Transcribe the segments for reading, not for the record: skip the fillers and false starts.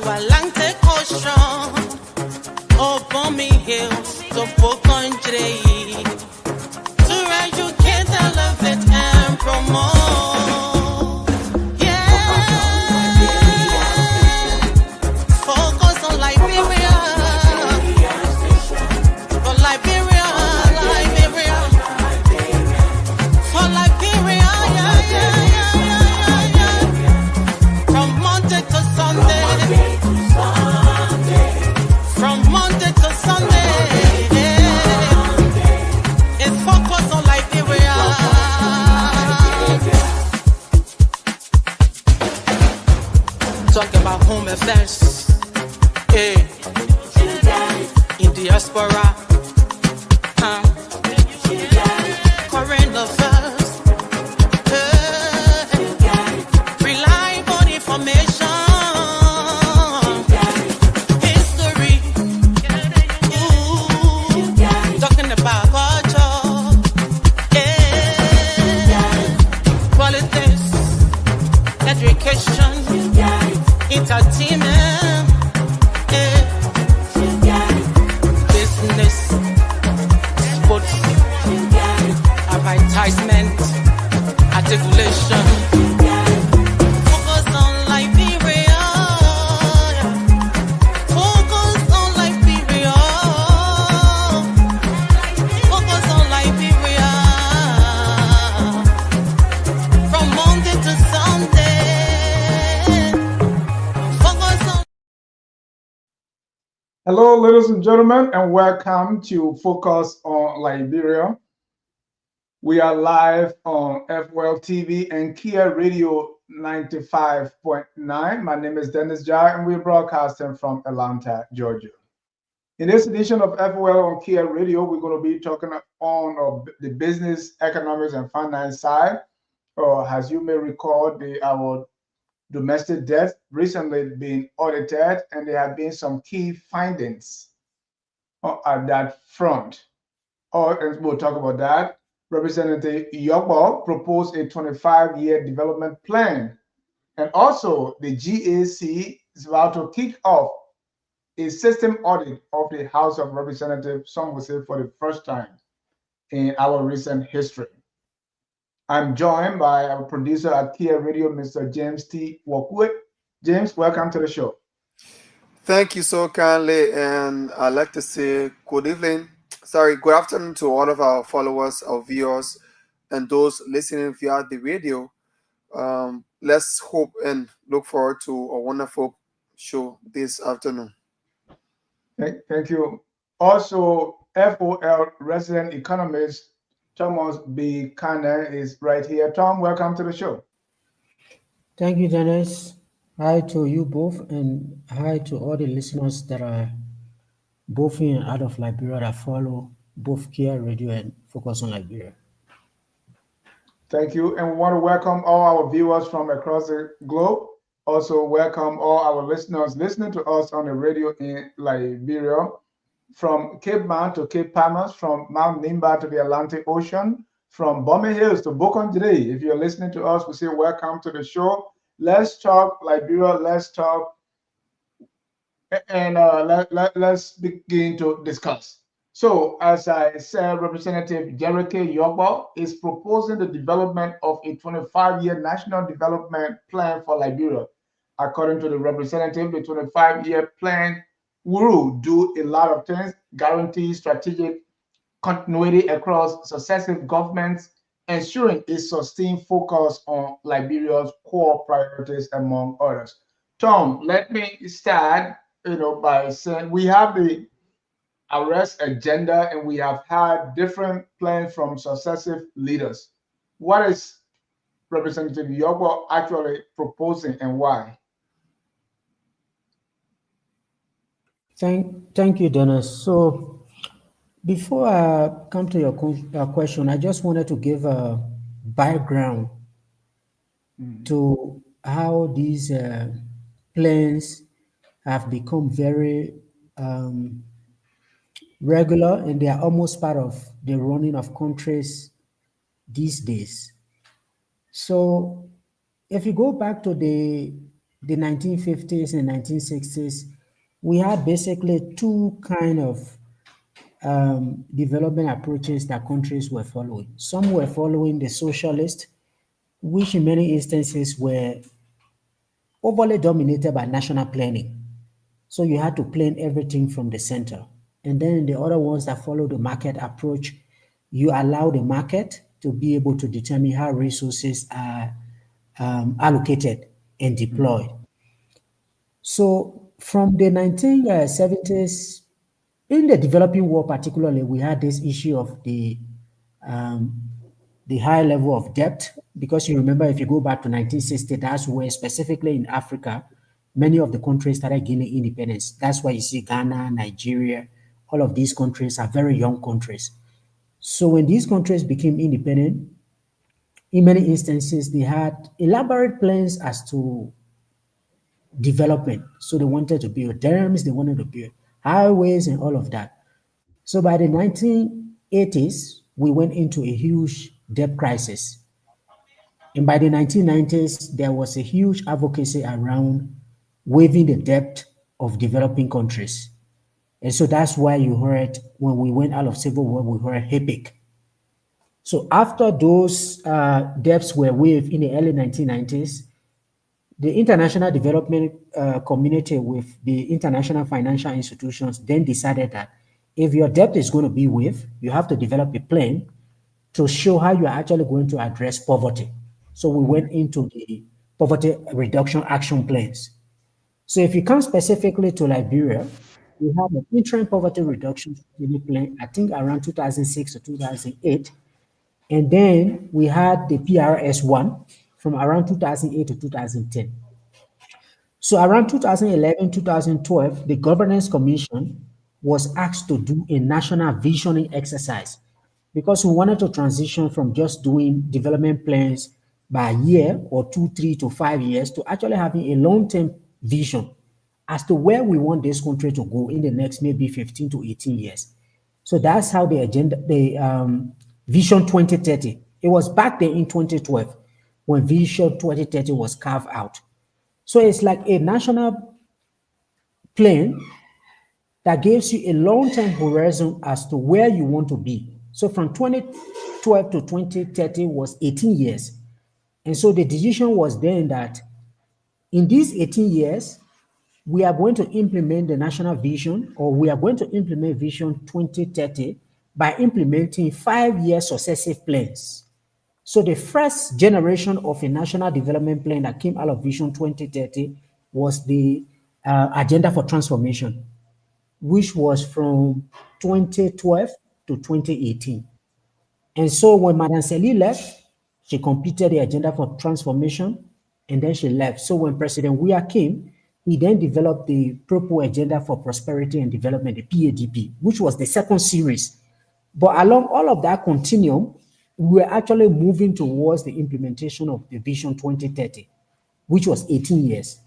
Atlantic Ocean, upon me hills, so for country, to educate, elevate, and promote. Yeah, focus on Liberia, for Liberia, Liberia, for Liberia, yeah. From Monday to Sunday. From Monday to Sunday, it's focused on Liberia. Talk about home affairs, in diaspora, current affairs, reliable information. Talking about culture, politics, education, entertainment, business, sports, advertisement, articulation. Focus on Liberia. Focus on Liberia. Focus on Liberia. From Monday to Sunday. Focus on. Hello, ladies and gentlemen, and welcome to Focus on Liberia. We are live on FWL TV and Kear Radio 95.9. My name is Dennis Jai, and we're broadcasting from Atlanta, Georgia. In this edition of FOL on Kear Radio, we're going to be talking on the business, economics, and finance side. As you may recall, our domestic debt recently been audited, and there have been some key findings at that front. And we'll talk about that. Representative Yogbo proposed a 25-year development plan, and also the GAC is about to kick off a system audit of the House of Representatives, some would say for the first time in our recent history. I'm joined by our producer at Kear Radio, Mr. James T. Wakwe. James, welcome to the show. Thank you so kindly, and I'd like to say good afternoon to all of our followers, our viewers, and those listening via the radio. Let's hope and look forward to a wonderful show this afternoon. Thank you. Also, FOL resident economist Thomas B. Kanner is right here. Tom, welcome to the show. Thank you, Dennis. Hi to you both, and hi to all the listeners that are both in and out of Liberia that follow both Kear Radio and Focus on Liberia. Thank you. And we want to welcome all our viewers from across the globe. Also, welcome all our listeners listening to us on the radio in Liberia, from Cape Mount to Cape Palmas, from Mount Nimba to the Atlantic Ocean, from Bomber Hills to Bokonjide. If you're listening to us, we say welcome to the show. Let's talk Liberia. Let's talk, and let's begin to discuss. So, as I said, Representative Jerike Yogbo is proposing the development of a 25-year national development plan for Liberia. According to the representative, the 25-year plan will do a lot of things, guarantee strategic continuity across successive governments, ensuring a sustained focus on Liberia's core priorities, among others. Tom, let me start, by saying we have the arrest agenda, and we have had different plans from successive leaders. What is Representative Yogbo actually proposing, and why? Thank you, Dennis. So before I come to your question, I just wanted to give a background to how these plans have become very regular, and they are almost part of the running of countries these days. So if you go back to the the 1950s and 1960s, we had basically two kind of development approaches that countries were following. Some were following the socialist, which in many instances were overly dominated by national planning. So you had to plan everything from the center. And then the other ones that follow the market approach, you allow the market to be able to determine how resources are allocated and deployed. So from the 1970s, in the developing world particularly, we had this issue of the high level of debt, because you remember if you go back to 1960, that's where specifically in Africa, many of the countries started gaining independence. That's why you see Ghana, Nigeria, all of these countries are very young countries. So when these countries became independent, in many instances, they had elaborate plans as to development. So they wanted to build dams, they wanted to build highways and all of that. So by the 1980s, we went into a huge debt crisis. And by the 1990s, there was a huge advocacy around waiving the debt of developing countries. And so that's why you heard when we went out of civil war, we heard HIPIC. So after those debts were waived in the early 1990s, the international development community with the international financial institutions then decided that if your debt is going to be waived, you have to develop a plan to show how you are actually going to address poverty. So we went into the poverty reduction action plans. So if you come specifically to Liberia, we have an interim poverty reduction strategic plan, I think around 2006 to 2008. And then we had the PRS1 from around 2008 to 2010. So around 2011, 2012, the Governance Commission was asked to do a national visioning exercise because we wanted to transition from just doing development plans by a year or 2, 3 to 5 years to actually having a long-term vision as to where we want this country to go in the next maybe 15 to 18 years. So that's how the Vision 2030, it was back then in 2012 when Vision 2030 was carved out. So it's like a national plan that gives you a long-term horizon as to where you want to be. So from 2012 to 2030 was 18 years. And so the decision was then that in these 18 years, we are going to implement the national vision, or we are going to implement Vision 2030 by implementing 5-year successive plans. So the first generation of a national development plan that came out of Vision 2030 was the Agenda for Transformation, which was from 2012 to 2018. And so when Madam Seli left, she completed the Agenda for Transformation and then she left. So when President Weah came, he then developed the Purple Agenda for Prosperity and Development, the PADP, which was the second series. But along all of that continuum, we were actually moving towards the implementation of the Vision 2030, which was 18 years.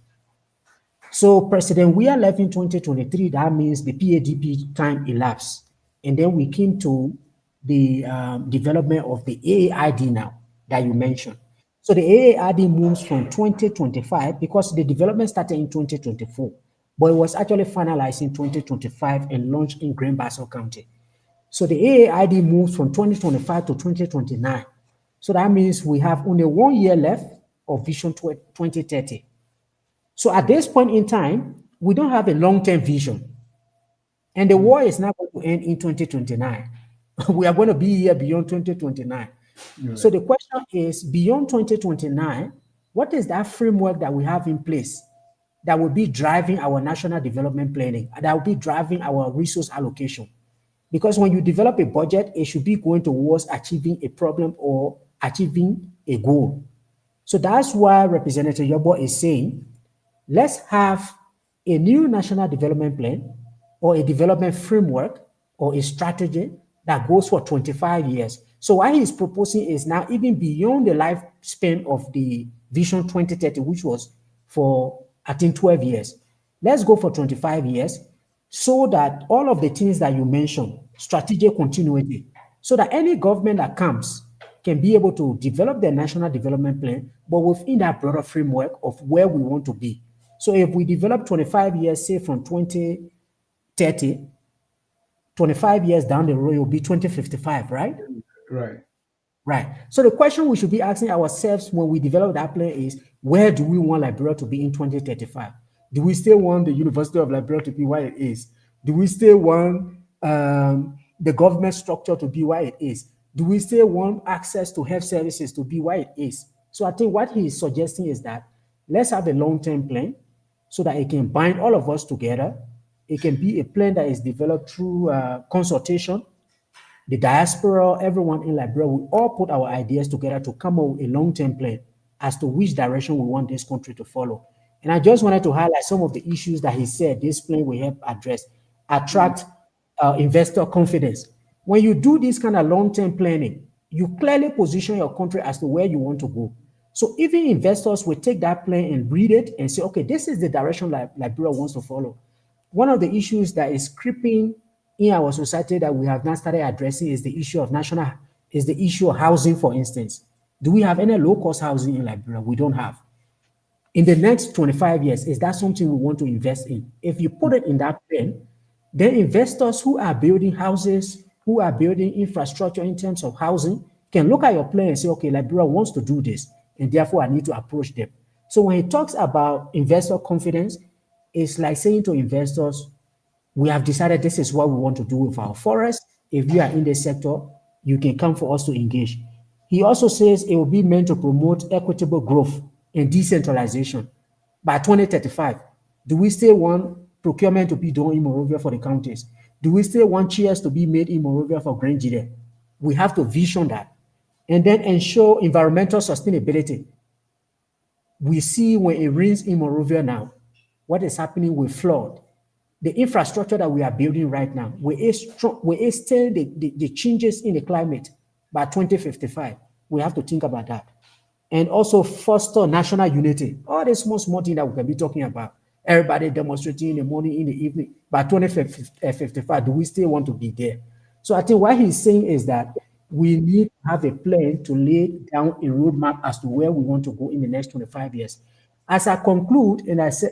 So President Weah left in 2023. That means the PADP time elapsed. And then we came to the development of the AAID now that you mentioned. So the AAID moves from 2025 because the development started in 2024, but it was actually finalized in 2025 and launched in Grand Bassa County. So the AAID moves from 2025 to 2029. So that means we have only 1 year left of Vision 2030. So at this point in time, we don't have a long-term vision. And the war is not going to end in 2029. We are going to be here beyond 2029. So the question is, beyond 2029, what is that framework that we have in place that will be driving our national development planning, that will be driving our resource allocation? Because when you develop a budget, it should be going towards achieving a problem or achieving a goal. So that's why Representative Yobo is saying, let's have a new national development plan or a development framework or a strategy that goes for 25 years. So what he's proposing is now even beyond the lifespan of the Vision 2030, which was for, I think, 12 years. Let's go for 25 years so that all of the things that you mentioned, strategic continuity, so that any government that comes can be able to develop their national development plan, but within that broader framework of where we want to be. So if we develop 25 years, say from 2030, 25 years down the road, it will be 2055, right? Right. Right. So the question we should be asking ourselves when we develop that plan is, where do we want Liberia to be in 2035? Do we still want the University of Liberia to be what it is? Do we still want the government structure to be what it is? Do we still want access to health services to be what it is? So I think what he is suggesting is that let's have a long-term plan so that it can bind all of us together. It can be a plan that is developed through consultation, the diaspora, everyone in Liberia, we all put our ideas together to come up with a long-term plan as to which direction we want this country to follow. And I just wanted to highlight some of the issues that he said this plan will help address, attract investor confidence. When you do this kind of long-term planning, you clearly position your country as to where you want to go. So even investors will take that plan and read it and say, okay, this is the direction Liberia wants to follow. One of the issues that is creeping in our society that we have not started addressing is the issue of housing, for instance. Do we have any low-cost housing in Liberia? We don't have. In the next 25 years, is that something we want to invest in? If you put it in that plan, then investors who are building houses, who are building infrastructure in terms of housing, can look at your plan and say, okay, Liberia wants to do this, and therefore I need to approach them. So when he talks about investor confidence, it's like saying to investors, we have decided this is what we want to do with our forest. If you are in this sector, you can come for us to engage. He also says it will be meant to promote equitable growth and decentralization. By 2035, do we still want procurement to be done in Monrovia for the counties? Do we still want chairs to be made in Monrovia for Grand Jide? We have to vision that. And then ensure environmental sustainability. We see when it rains in Monrovia now, what is happening with flood. The infrastructure that we are building right now will extend the changes in the climate by 2055. We have to think about that. And also foster national unity. All these small things that we can be talking about. Everybody demonstrating in the morning, in the evening. By 2055, do we still want to be there? So I think what he's saying is that we need to have a plan to lay down a roadmap as to where we want to go in the next 25 years. As I conclude, and I say,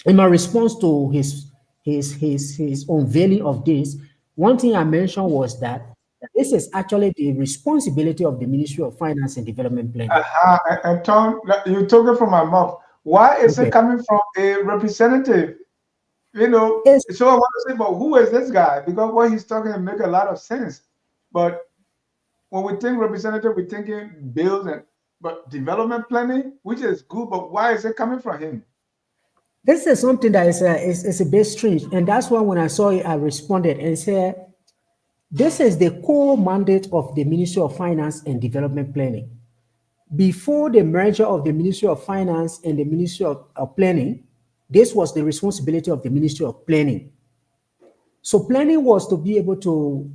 in my response to his unveiling of this, one thing I mentioned was that this is actually the responsibility of the Ministry of Finance and Development Planning. And Tom, you took it from my mouth. Why is Okay. it coming from a representative? Yes. So I want to say, but who is this guy? Because what he's talking make a lot of sense. But when we think representative, we're thinking bills but development planning, which is good, but why is it coming from him? This is something that is a bit strange. And that's why when I saw it, I responded and said, this is the core mandate of the Ministry of Finance and Development Planning. Before the merger of the Ministry of Finance and the Ministry of Planning, this was the responsibility of the Ministry of Planning. So planning was to be able to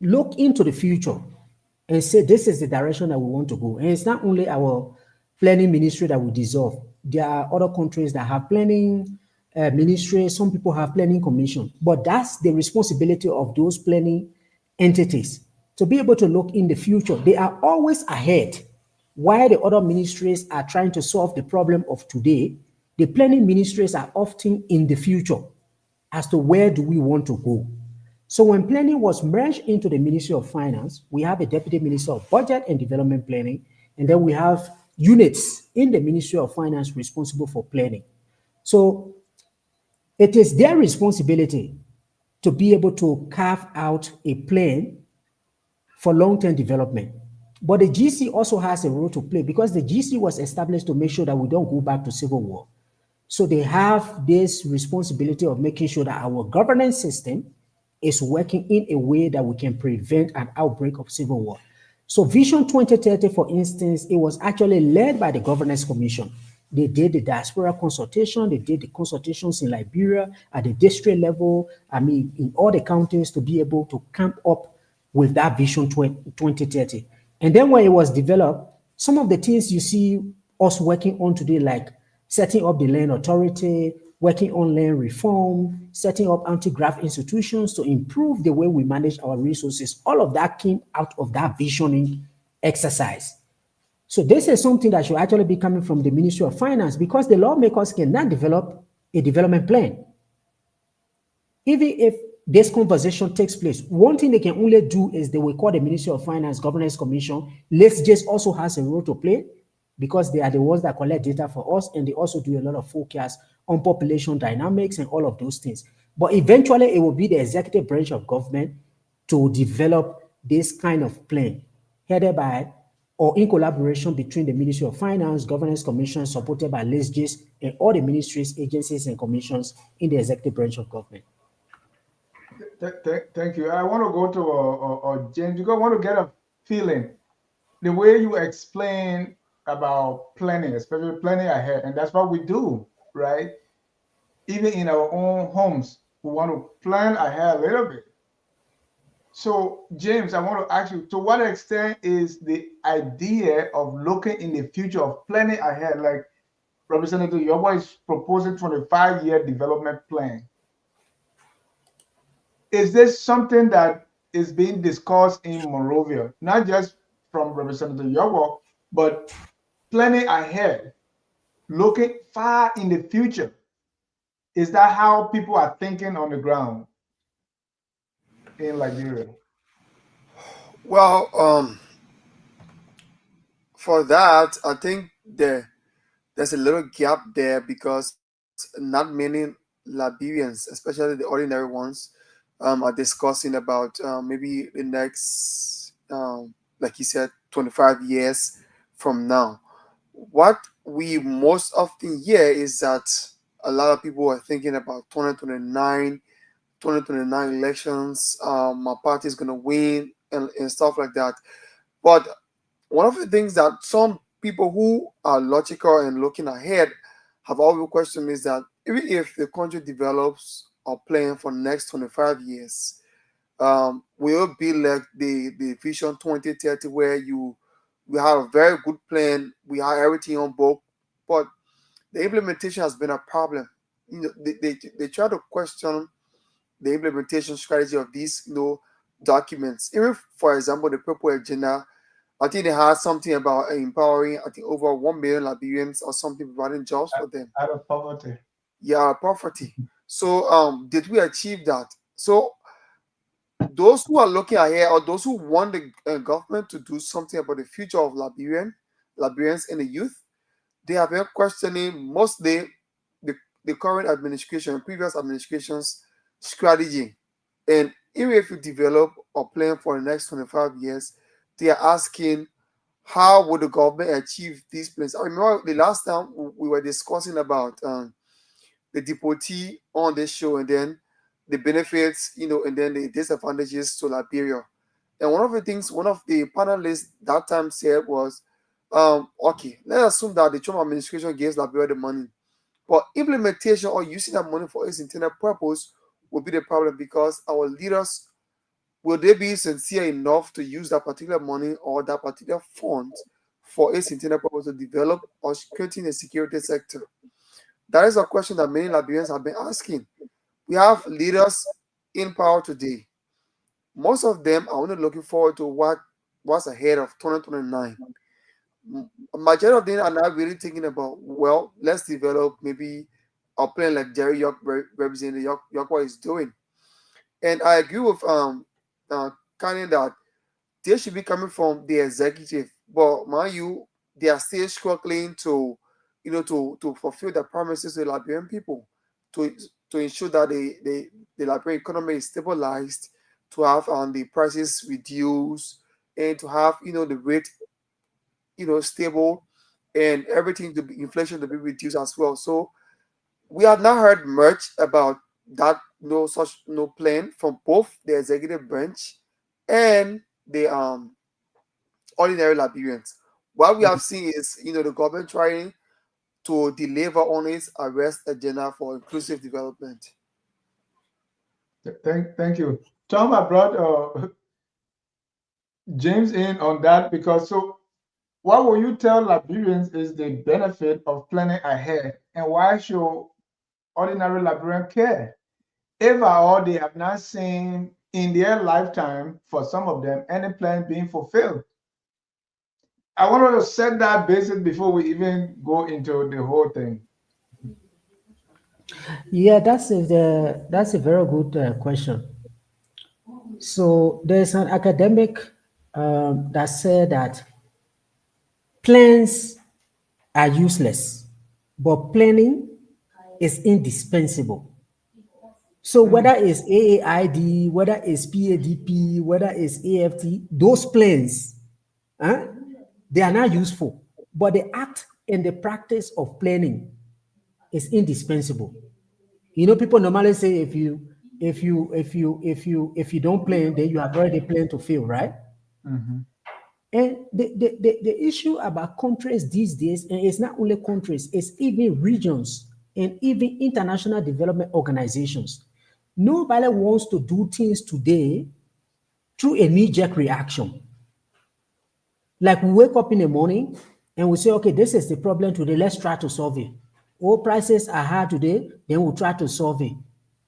look into the future and say, this is the direction that we want to go. And it's not only our planning ministry that will dissolve. There are other countries that have planning ministries. Some people have planning commission, but that's the responsibility of those planning entities to be able to look in the future. They are always ahead. While the other ministries are trying to solve the problem of today, the planning ministries are often in the future as to where do we want to go. So when planning was merged into the Ministry of Finance, we have a Deputy Minister of Budget and Development Planning, and then we have units in the Ministry of Finance responsible for planning. So it is their responsibility to be able to carve out a plan for long-term development. But the GC also has a role to play because the GC was established to make sure that we don't go back to civil war. So they have this responsibility of making sure that our governance system is working in a way that we can prevent an outbreak of civil war. So Vision 2030, for instance, it was actually led by the Governance Commission. They did the diaspora consultation, they did the consultations in Liberia at the district level, in all the counties to be able to come up with that Vision 2030. And then when it was developed, some of the things you see us working on today, like setting up the land authority, working on land reform, setting up anti-graft institutions to improve the way we manage our resources. All of that came out of that visioning exercise. So this is something that should actually be coming from the Ministry of Finance because the lawmakers cannot develop a development plan. Even if this conversation takes place, one thing they can only do is they will call the Ministry of Finance Governance Commission. Let's just also has a role to play because they are the ones that collect data for us and they also do a lot of forecasts on population dynamics and all of those things. But eventually, it will be the executive branch of government to develop this kind of plan, headed by or in collaboration between the Ministry of Finance, Governance Commission, supported by LISGIS, and all the ministries, agencies, and commissions in the executive branch of government. Thank you. I want to go to James because I want to get a feeling the way you explain about planning, especially planning ahead, and that's what we do, right? Even in our own homes, we want to plan ahead a little bit. So, James, I want to ask you, to what extent is the idea of looking in the future of planning ahead, like Representative Yobo is proposing 25-year development plan? Is this something that is being discussed in Monrovia, not just from Representative Yobo, but planning ahead, looking far in the future? Is that how people are thinking on the ground in Liberia? Well, for that, I think there's a little gap there because not many Liberians, especially the ordinary ones, are discussing about maybe the next, like you said, 25 years from now. What we most often hear is that a lot of people are thinking about 2029 elections. My party is going to win and stuff like that. But one of the things that some people who are logical and looking ahead have always questioned is that even if the country develops a plan for the next 25 years, will it be like the Vision 2030 where we have a very good plan, we have everything on board, but the implementation has been a problem. They try to question the implementation strategy of these documents. Even for example, the purple agenda, I think they had something about empowering, I think, over 1 million Liberians or something, providing jobs for them. Out of poverty. Yeah, poverty. So, did we achieve that? So, those who are looking ahead or those who want the government to do something about the future of Liberians and the youth, they have been questioning mostly the, the current administration, previous administration's strategy. And even if you develop a plan for the next 25 years, they are asking how would the government achieve these plans? I remember the last time we were discussing about the deportee on this show, and then the benefits, and then the disadvantages to Liberia. And one of the things one of the panelists that time said was, okay, let's assume that the Trump administration gives Liberia the money, but implementation or using that money for its intended purpose will be the problem because our leaders, will they be sincere enough to use that particular money or that particular fund for its intended purpose to develop or strengthen the security sector? That is a question that many Liberians have been asking. We have leaders in power today. Most of them are only looking forward to what's ahead of 2029. Majority of them are not really thinking about, well, let's develop maybe a plan like Jerry York representing York what is doing. And I agree with Kanye that they should be coming from the executive. But mind you, they are still struggling to, to fulfill the promises to the Liberian people, to to ensure that the Liberian economy is stabilized, to have the prices reduced, and to have the rate stable, and everything to be inflation to be reduced as well. So we have not heard much about that no such no plan from both the executive branch and the ordinary Liberians. What we have seen is the government trying to deliver on its arrest agenda for inclusive development. Thank you. Tom, I brought James in on that because so what will you tell Liberians is the benefit of planning ahead and why should ordinary Liberian care. If at all they have not seen in their lifetime, for some of them, any plan being fulfilled. I wanted to set that basis before we even go into the whole thing. Yeah, that's a very good question. So there's an academic that said that plans are useless, but planning is indispensable. So whether it's AAID, whether it's PADP, whether it's AFT, those plans, huh, they are not useful. But the act and the practice of planning is indispensable. You know, people normally say if you don't plan, then you have already planned to fail, right? Mhm. And the issue about countries these days, and it's not only countries, it's even regions and even international development organizations. Nobody wants to do things today through a knee-jerk reaction. Like we wake up in the morning and we say, okay, this is the problem today, let's try to solve it. Oh, prices are high today, then we'll try to solve it.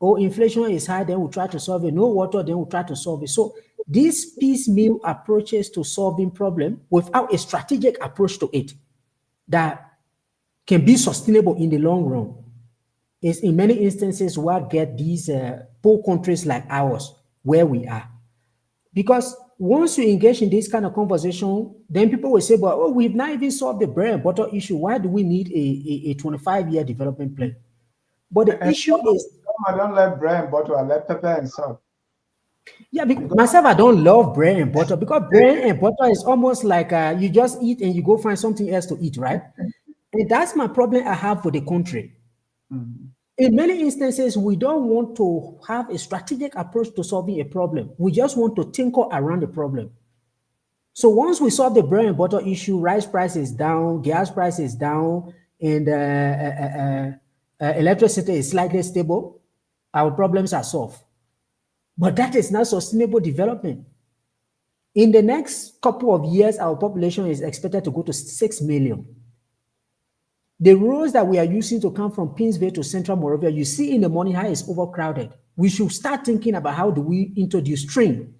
Oh, inflation is high, then we'll try to solve it. No water, then we'll try to solve it. So these piecemeal approaches to solving problem without a strategic approach to it that can be sustainable in the long run is in many instances what get these poor countries like ours where we are. Because once you engage in this kind of conversation, then people will say, but oh, we've not even solved the bread and butter issue. Why do we need a 25-year development plan? But the And issue is, I don't like bread and butter, I like pepper and salt. yeah, Because myself, I don't love bread and butter because bread and butter is almost like you just eat and you go find something else to eat, right? And that's my problem I have with the country. Mhm. In many instances, we don't want to have a strategic approach to solving a problem. We just want to tinker around the problem. So once we solve the bread and butter issue, rice price is down, gas price is down, and electricity is slightly stable, our problems are solved. But that is not sustainable development. In the next couple of years, our population is expected to go to 6 million. The roads that we are using to come from Pinsville to Central Moravia, you see in the morning how it's overcrowded. We should start thinking about how do we introduce train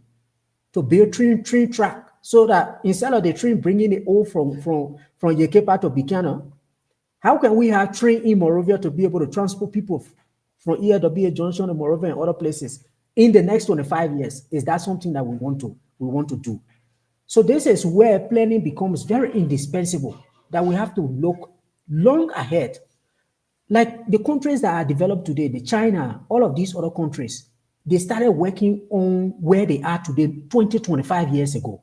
to build train track so that instead of the train bringing it all from Yekepa to Bikana, how can we have train in Moravia to be able to transport people from ERWA Junction to Moravia and other places in the next 25 years? Is that something that we want to do? So this is where planning becomes very indispensable, that we have to look long ahead. Like the countries that are developed today, the China, all of these other countries, they started working on where they are today 20, 25 years ago,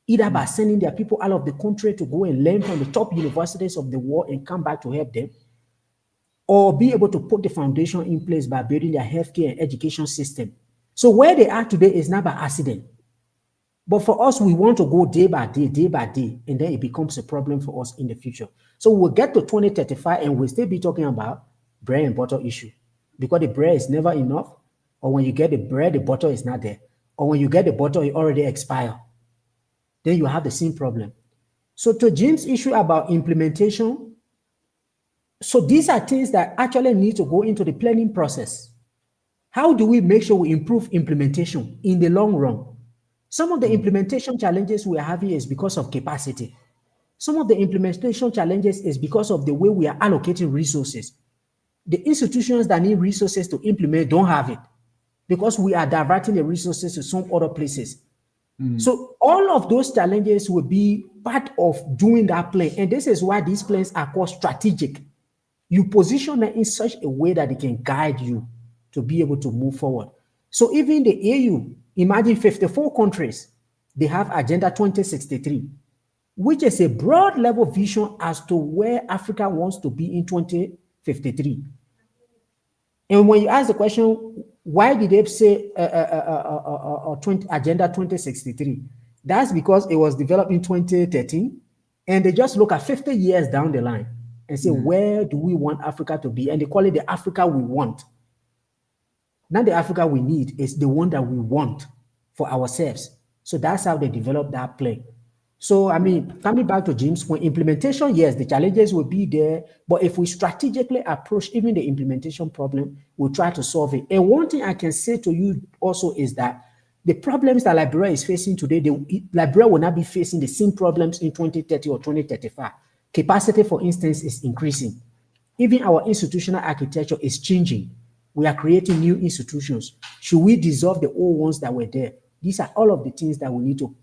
either by sending their people out of the country to go and learn from the top universities of the world and come back to help them, or be able to put the foundation in place by building their healthcare and education system. So where they are today is not by accident. But for us, we want to go day by day, and then it becomes a problem for us in the future. So we'll get to 2035 and we'll still be talking about bread and butter issue because the bread is never enough, or when you get the bread, the butter is not there, or when you get the butter, it already expired. Then you have the same problem. So to Jim's issue about implementation, so these are things that actually need to go into the planning process. How do we make sure we improve implementation in the long run? Some of the implementation challenges we are having is because of capacity. Some of the implementation challenges is because of the way we are allocating resources. The institutions that need resources to implement don't have it because we are diverting the resources to some other places. So all of those challenges will be part of doing that plan. And this is why these plans are called strategic. You position them in such a way that it can guide you to be able to move forward. So even the AU, imagine 54 countries, they have Agenda 2063, which is a broad level vision as to where Africa wants to be in 2053. And when you ask the question, why did they say 20, Agenda 2063? That's because it was developed in 2013, and they just look at 50 years down the line and say, where do we want Africa to be? And they call it the Africa we want. Not the Africa we need, it's the one that we want for ourselves. So that's how they developed that plan. So, I mean, coming back to Jim's point, implementation, yes, the challenges will be there, but if we strategically approach even the implementation problem, we'll try to solve it. And one thing I can say to you also is that the problems that Liberia is facing today, Liberia will not be facing the same problems in 2030 or 2035. Capacity, for instance, is increasing. Even our institutional architecture is changing. We are creating new institutions. Should we dissolve the old ones that were there? These are all of the things that we need to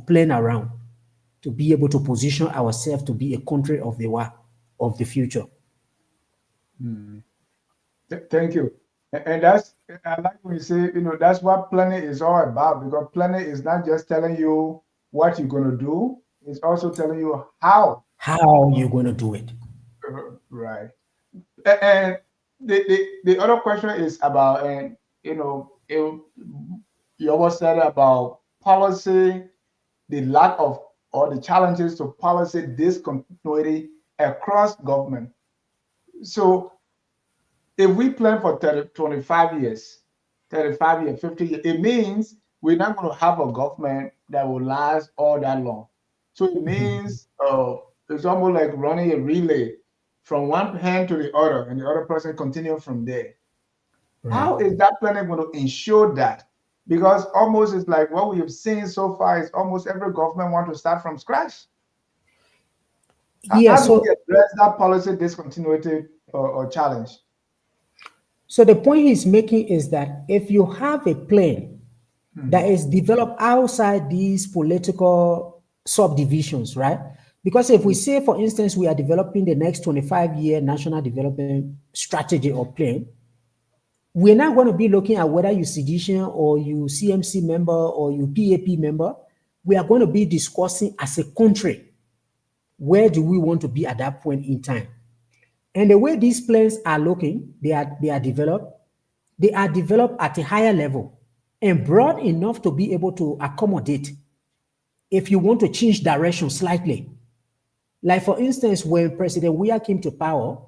plan around to be able to position ourselves to be a country of the future. Thank you. And that's, I like when you say, that's what planning is all about, because planning is not just telling you what you're going to do, it's also telling you how. How you going to do it? Right. And the other question is about, and you almost said about policy, the lack of, or the challenges to policy discontinuity across government. So if we plan for 30, 25 years, 35 years, 50 years, it means we're not going to have a government that will last all that long. So it means it's almost like running a relay from one hand to the other, and the other person continue from there. Right. How is that planning going to ensure that? Because almost it's like what we have seen so far is almost every government want to start from scratch. Yeah, How do we so address that policy discontinuity or challenge? so the point he's making is that if you have a plan that is developed outside these political subdivisions, right? Because if we say, for instance, we are developing the next 25-year national development strategy or plan, we're not going to be looking at whether you sedition or you CMC member or you PAP member. We are going to be discussing as a country, where do we want to be at that point in time? And the way these plans are looking, they are developed at a higher level and broad enough to be able to accommodate if you want to change direction slightly. Like, for instance, when President Weah came to power,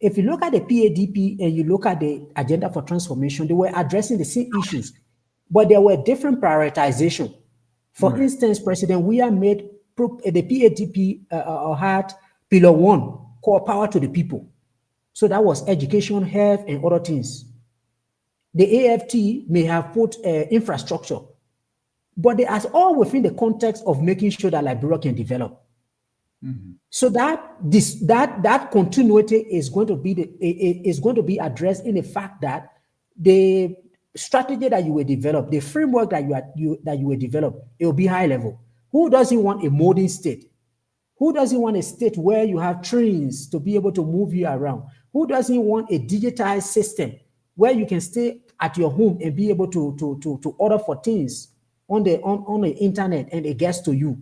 if you look at the PADP and you look at the agenda for transformation, they were addressing the same issues, but there were different prioritization. For instance, President Weah made the PADP had pillar one, core power to the people. So that was education, health, and other things. The AFT may have put infrastructure, but they are all within the context of making sure that Liberia can develop. So that continuity is going to be addressed in the fact that the strategy that you will develop, the framework that you will develop, it will be high level. Who doesn't want a modern state? Who doesn't want a state where you have trains to be able to move you around? Who doesn't want a digitized system where you can stay at your home and be able to order for things on the internet and it gets to you?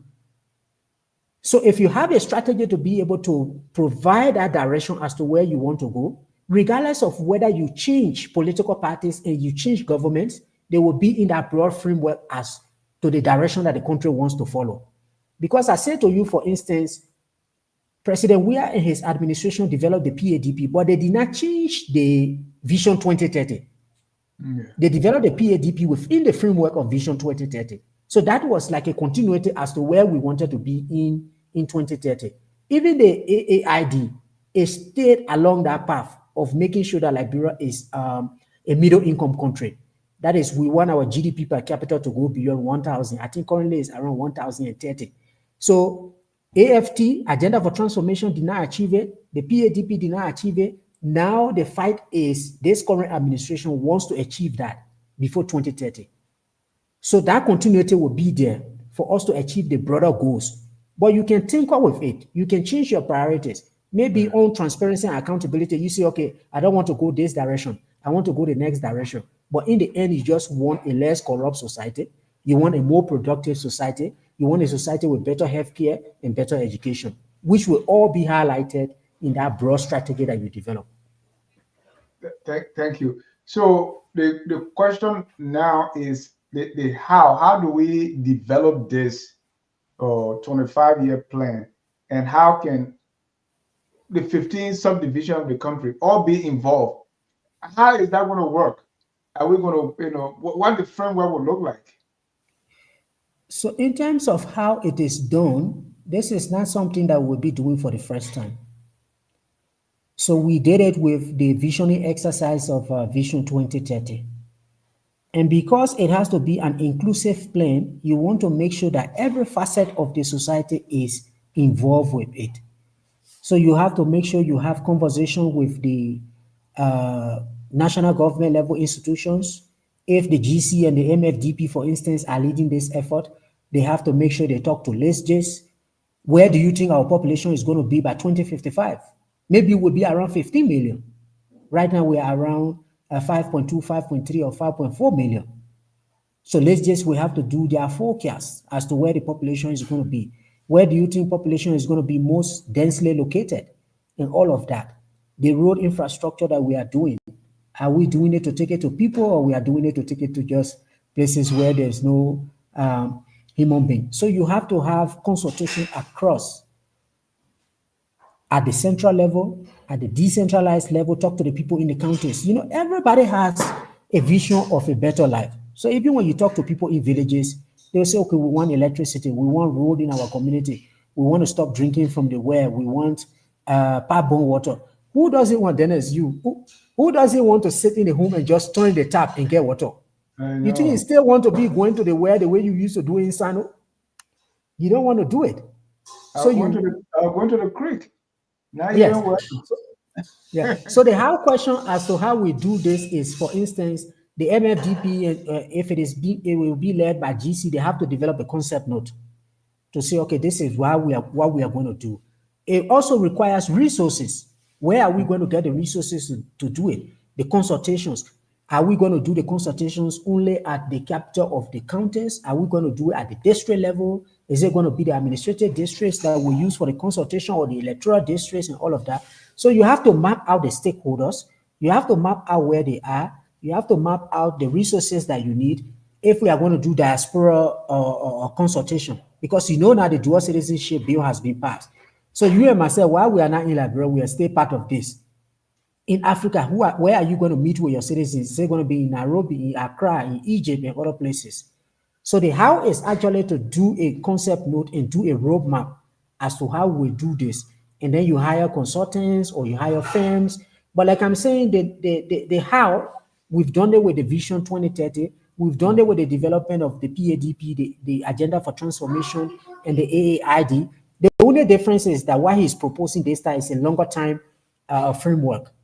So if you have a strategy to be able to provide that direction as to where you want to go, regardless of whether you change political parties and you change governments, they will be in that broad framework as to the direction that the country wants to follow. Because I say to you, for instance, President Weah and his administration developed the PADP, but they did not change the Vision 2030. They developed the PADP within the framework of Vision 2030. So that was like a continuity as to where we wanted to be in 2030. Even the AAID is stayed along that path of making sure that Liberia is a middle income country. That is, we want our GDP per capita to go beyond 1,000. I think currently it's around 1,030. So AFT, Agenda for Transformation, did not achieve it. The PADP did not achieve it. Now the fight is this current administration wants to achieve that before 2030. So that continuity will be there for us to achieve the broader goals. But you can tinker with it. You can change your priorities. Maybe on transparency and accountability, you say, okay, I don't want to go this direction. I want to go the next direction. But in the end, you just want a less corrupt society. You want a more productive society. You want a society with better healthcare and better education, which will all be highlighted in that broad strategy that you develop. Thank you. So the question now is the how. How do we develop this 25-year plan, and how can the 15 subdivision of the country all be involved? How is that going to work? Are we going to, what the framework will look like? So, in terms of how it is done, this is not something that we'll be doing for the first time. So, we did it with the visioning exercise of Vision 2030. And because it has to be an inclusive plan, you want to make sure that every facet of the society is involved with it. So you have to make sure you have conversation with the national government level institutions. If the GC and the MFDP, for instance, are leading this effort, they have to make sure they talk to LSJs. Where do you think our population is going to be by 2055? Maybe it will be around 15 million. Right now, we are around 5.2, 5.3, or 5.4 million. So let's just, we have to do their forecast as to where the population is going to be. Where do you think population is going to be most densely located? And all of that. The road infrastructure that we are doing, are we doing it to take it to people, or we are doing it to take it to just places where there's no human being? So you have to have consultation across, at the central level, at the decentralized level, talk to the people in the counties. You know, everybody has a vision of a better life. So even when you talk to people in villages, they'll say, okay, we want electricity, we want road in our community, we want to stop drinking from the well, we want pipe-borne water. Who doesn't want, Dennis, you? Who doesn't want to sit in the home and just turn the tap and get water? I You think you know. still want to be going to the well the way you used to do in Sano? You don't want to do it. So I'll go to the creek. Not yes. even what. Yeah. So the how question as to how we do this is, for instance, the MFDP, if it will be led by GC, they have to develop a concept note to say, okay, this is what we are going to do. It also requires resources. Where are we going to get the resources to do it? The consultations. Are we going to do the consultations only at the capital of the counties? Are we going to do it at the district level? Is it going to be the administrative districts that we use for the consultation, or the electoral districts and all of that? So you have to map out the stakeholders. You have to map out where they are. You have to map out the resources that you need if we are going to do diaspora consultation. Because you know now the dual citizenship bill has been passed. So you and myself, while we are not in Liberia, we are still part of this. In Africa, where are you going to meet with your citizens? Is it going to be in Nairobi, in Accra, in Egypt, and other places? So the how is actually to do a concept note and do a roadmap as to how we do this. And then you hire consultants or you hire firms. But like I'm saying, the how, we've done it with the Vision 2030. We've done it with the development of the PADP, the Agenda for Transformation, and the AAID. The only difference is that what he's proposing this time is a longer time framework.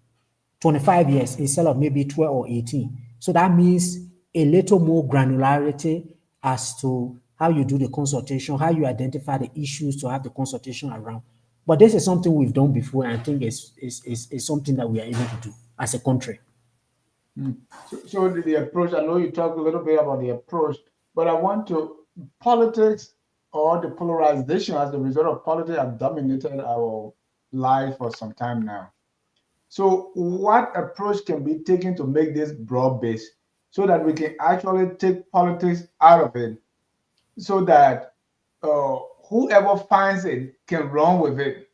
25 years instead of maybe 12 or 18. So that means a little more granularity as to how you do the consultation, how you identify the issues to have the consultation around. But this is something we've done before, and I think it's something that we are able to do as a country. So the approach, I know you talked a little bit about the approach, but I want to, politics or the polarization as the result of politics have dominated our life for some time now. So what approach can be taken to make this broad-based so that we can actually take politics out of it, so that whoever finds it can run with it,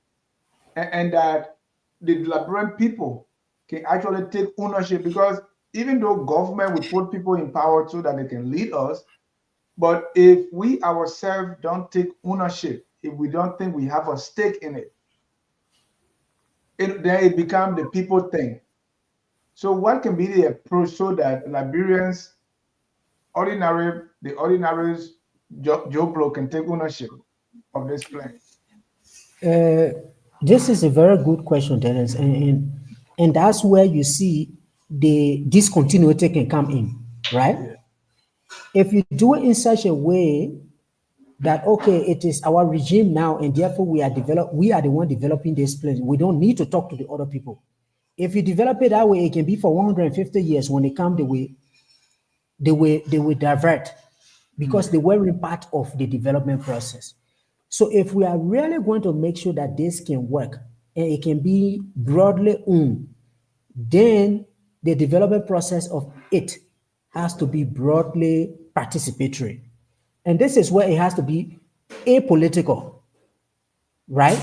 and that the Liberian people can actually take ownership? Because even though government will put people in power so that they can lead us, but if we ourselves don't take ownership, if we don't think we have a stake in it, then it becomes the people thing. So what can be the approach so that Liberians, the ordinaries, Joe Blow can take ownership of this plan? This is a very good question, Dennis, and that's where you see the discontinuity can come in, right? Yeah. If you do it in such a way that, okay, it is our regime now, and therefore we are the one developing this plan. We don't need to talk to the other people. If you develop it that way, it can be for 150 years. When they come, they will divert, because they weren't part of the development process. So if we are really going to make sure that this can work and it can be broadly owned, then the development process of it has to be broadly participatory. And this is where it has to be apolitical, right?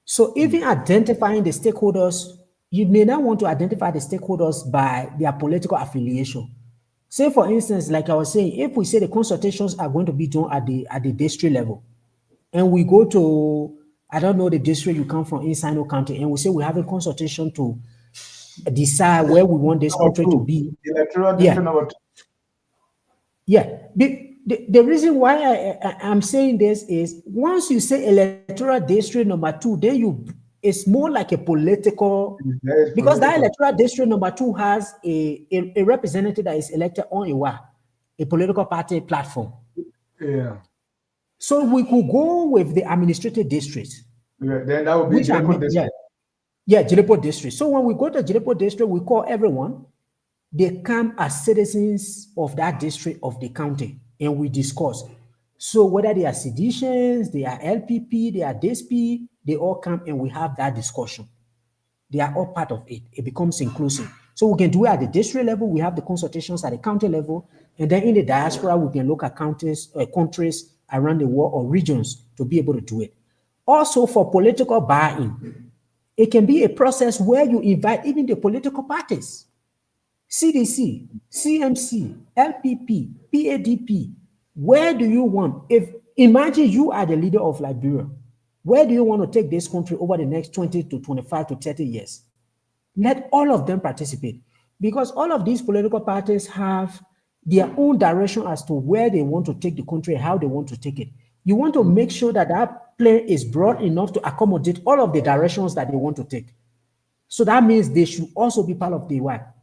So even identifying the stakeholders, you may not want to identify the stakeholders by their political affiliation. Say for instance, like I was saying, if we say the consultations are going to be done at the district level, and we go to, I don't know the district you come from in Sino County, and we say we have a consultation to decide where we want this Number country to two, be. electoral Yeah, district number two. yeah. The reason why I'm saying this is once you say electoral district number two, then it's more like a political, That is because that political. electoral district number two has a representative that is elected on a political party platform. Yeah. So we could go with the administrative districts, Yeah, then that would be which are Jericho yeah, district. yeah, Jilipo district. So when we go to Jilipo district, we call everyone. They come as citizens of that district of the county, and we discuss. So whether they are seditions, they are LPP, they are DSP, they all come and we have that discussion. They are all part of it. It becomes inclusive. So we can do it at the district level. We have the consultations at the county level, and then in the diaspora, we can look at counties, countries around the world or regions to be able to do it. Also, for political buy-in, it can be a process where you invite even the political parties. CDC, CMC, LPP, PADP. Where do you want? If imagine you are the leader of Liberia, where do you want to take this country over the next 20 to 25 to 30 years? Let all of them participate because all of these political parties have their own direction as to where they want to take the country, how they want to take it. You want to make sure that that plan is broad enough to accommodate all of the directions that they want to take. So that means they should also be part of the what?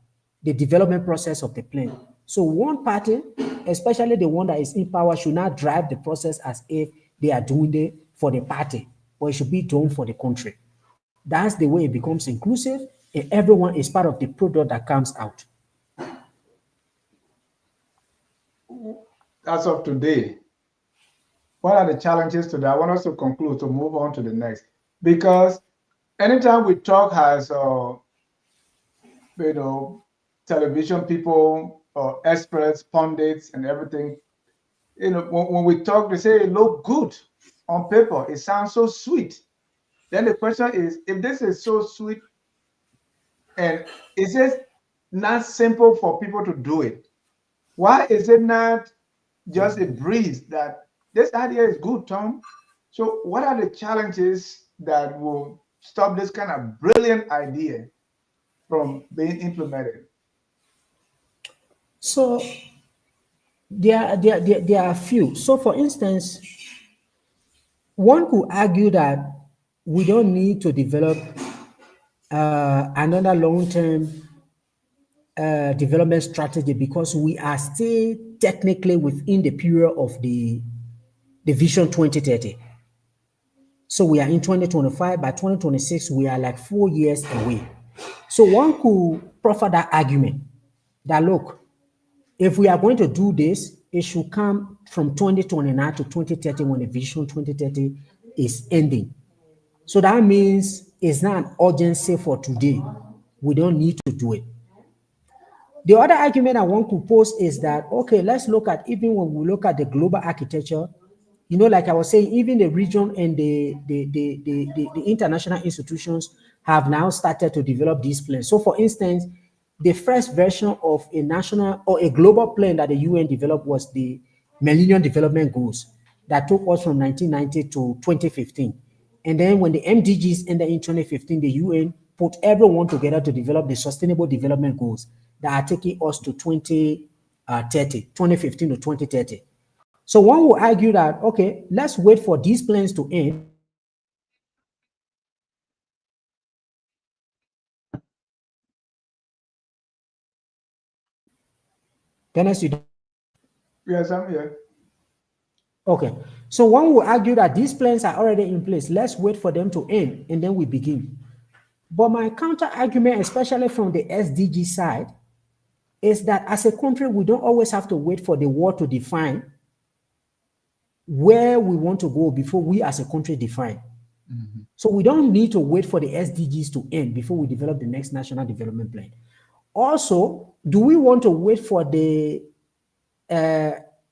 The development process of the plan. So one party, especially the one that is in power, should not drive the process as if they are doing it for the party, but it should be done for the country. That's the way it becomes inclusive, and everyone is part of the product that comes out. As of today, what are the challenges today? I want us to conclude to move on to the next. Because anytime we talk as you know, television people or experts, pundits, and everything, you know, when we talk, they say it look good on paper. It sounds so sweet. Then the question is, if this is so sweet, and is it not simple for people to do it? Why is it not just a breeze that this idea is good, Tom? So, what are the challenges that will stop this kind of brilliant idea from being implemented? So there are a few. So for instance, one could argue that we don't need to develop another long-term development strategy because we are still technically within the period of the Vision 2030. So we are in 2025. By 2026, we are like 4 years away. So one could proffer that argument that look, if we are going to do this, it should come from 2029 to 2030 when the Vision 2030 is ending. So that means it's not an urgency for today. We don't need to do it. The other argument I want to pose is that, okay, let's look at, even when we look at the global architecture, you know, like I was saying, even the region and the international institutions have now started to develop these plans. So for instance, the first version of a national or a global plan that the UN developed was the Millennium Development Goals that took us from 1990 to 2015. And then when the MDGs ended in 2015, the UN put everyone together to develop the Sustainable Development Goals that are taking us to 2015 to 2030. So one will argue that, okay, let's wait for these plans to end. Dennis, you Yes, I'm here. okay. So one will argue that these plans are already in place. Let's wait for them to end and then we begin. But my counter argument, especially from the SDG side, is that as a country, we don't always have to wait for the war to define where we want to go before we as a country define. So we don't need to wait for the SDGs to end before we develop the next national development plan. Also, do we want to wait for the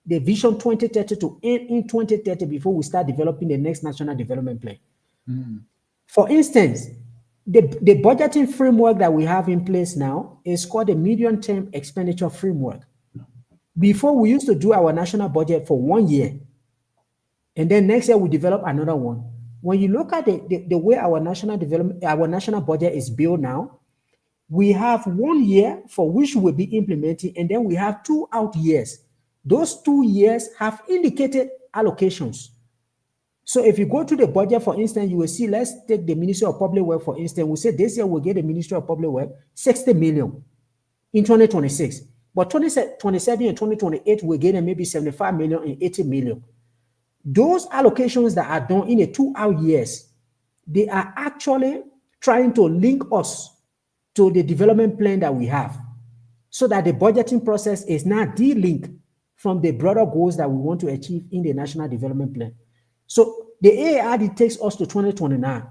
Vision 2030 to end in 2030 before we start developing the next national development plan? For instance, the budgeting framework that we have in place now is called the medium-term expenditure framework. Before, we used to do our national budget for 1 year, and then next year we develop another one. When you look at the way our our national budget is built now, we have 1 year for which we'll be implementing, and then we have 2 out years. Those 2 years have indicated allocations. So if you go to the budget, for instance, you will see, let's take the Ministry of Public Work, for instance. We say this year we'll get the Ministry of Public Work 60 million in 2026. But 2027 and 2028, we're getting maybe 75 million and 80 million. Those allocations that are done in the 2 out years, they are actually trying to link us to the development plan that we have, so that the budgeting process is not de-linked from the broader goals that we want to achieve in the National Development Plan. So the AARD takes us to 2029.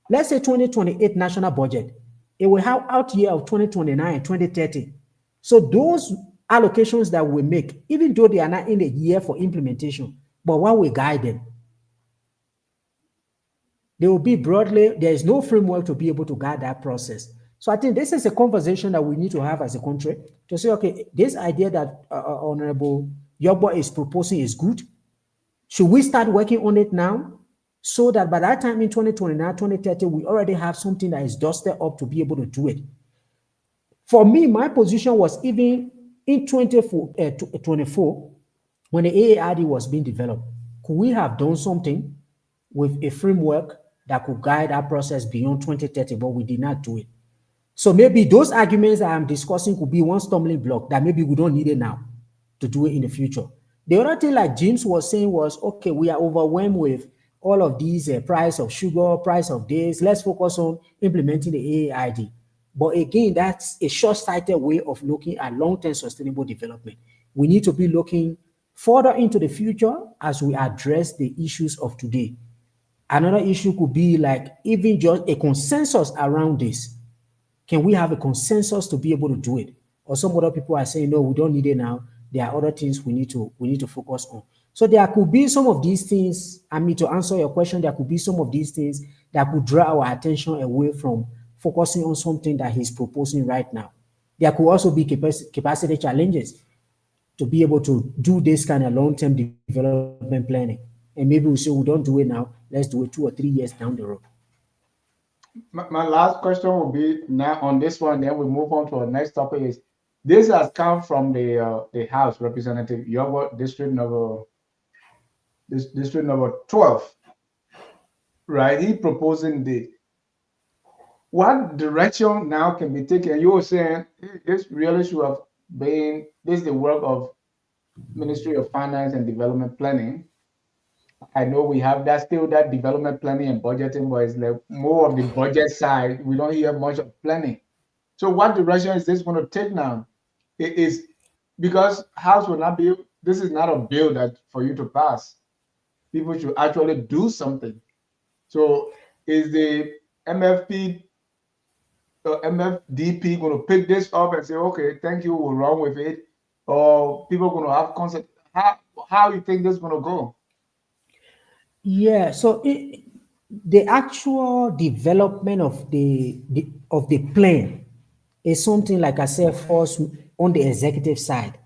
Let's say 2028 national budget, it will have out year of 2029 and 2030. So those allocations that we make, even though they are not in the year for implementation, but what we guide them, they will be broadly, there is no framework to be able to guide that process. So I think this is a conversation that we need to have as a country to say, okay, this idea that Honorable Yogbo is proposing is good. Should we start working on it now, so that by that time in 2029, 2030, we already have something that is dusted up to be able to do it? For me, my position was, even in 2024, when the AARD was being developed, could we have done something with a framework that could guide our process beyond 2030, but we did not do it. So maybe those arguments that I'm discussing could be one stumbling block that maybe we don't need it now to do it in the future. The other thing, like James was saying, was, okay, we are overwhelmed with all of these price of sugar, price of this. Let's focus on implementing the AARD. But again, that's a short-sighted way of looking at long-term sustainable development. We need to be looking further into the future as we address the issues of today. Another issue could be like even just a consensus around this. Can we have a consensus to be able to do it? Or some other people are saying, no, we don't need it now. There are other things we need to focus on. So there could be some of these things. I mean, to answer your question, there could be some of these things that could draw our attention away from focusing on something that he's proposing right now. There could also be capacity challenges to be able to do this kind of long-term development planning. And maybe we say we don't do it now, let's do it 2 or 3 years down the road. My last question will be now on this one, then we move on to our next topic. Is this has come from the House Representative Yobo, district number 12, right? He proposing the what direction now can be taken. You were saying this really should have been, this is the work of Ministry of Finance and Development Planning. I know we have that still, that development planning and budgeting, but it's like more of the budget side. We don't hear much of planning. So what direction is this going to take now? It is because House will not be, this is not a bill that for you to pass. People should actually do something. So is the MFDP going to pick this up and say, okay, thank you, we'll run with it? Or people going to have concept? How you think this is going to go? Yeah, so the actual development of the plan is something, like I said, falls on the executive side.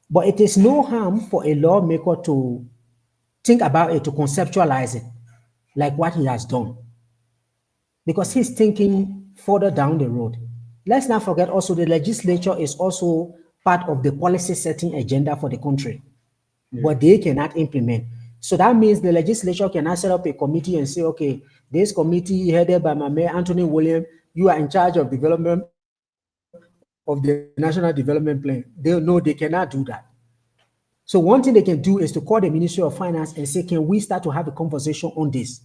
But it is no harm for a lawmaker to think about it, to conceptualize it, like what he has done, because he's thinking further down the road. Let's not forget also the legislature is also part of the policy setting agenda for the country, but they cannot implement. So that means the legislature cannot set up a committee and say, okay, this committee headed by my mayor, Anthony William, you are in charge of development of the National Development Plan. They cannot do that. So one thing they can do is to call the Ministry of Finance and say, can we start to have a conversation on this?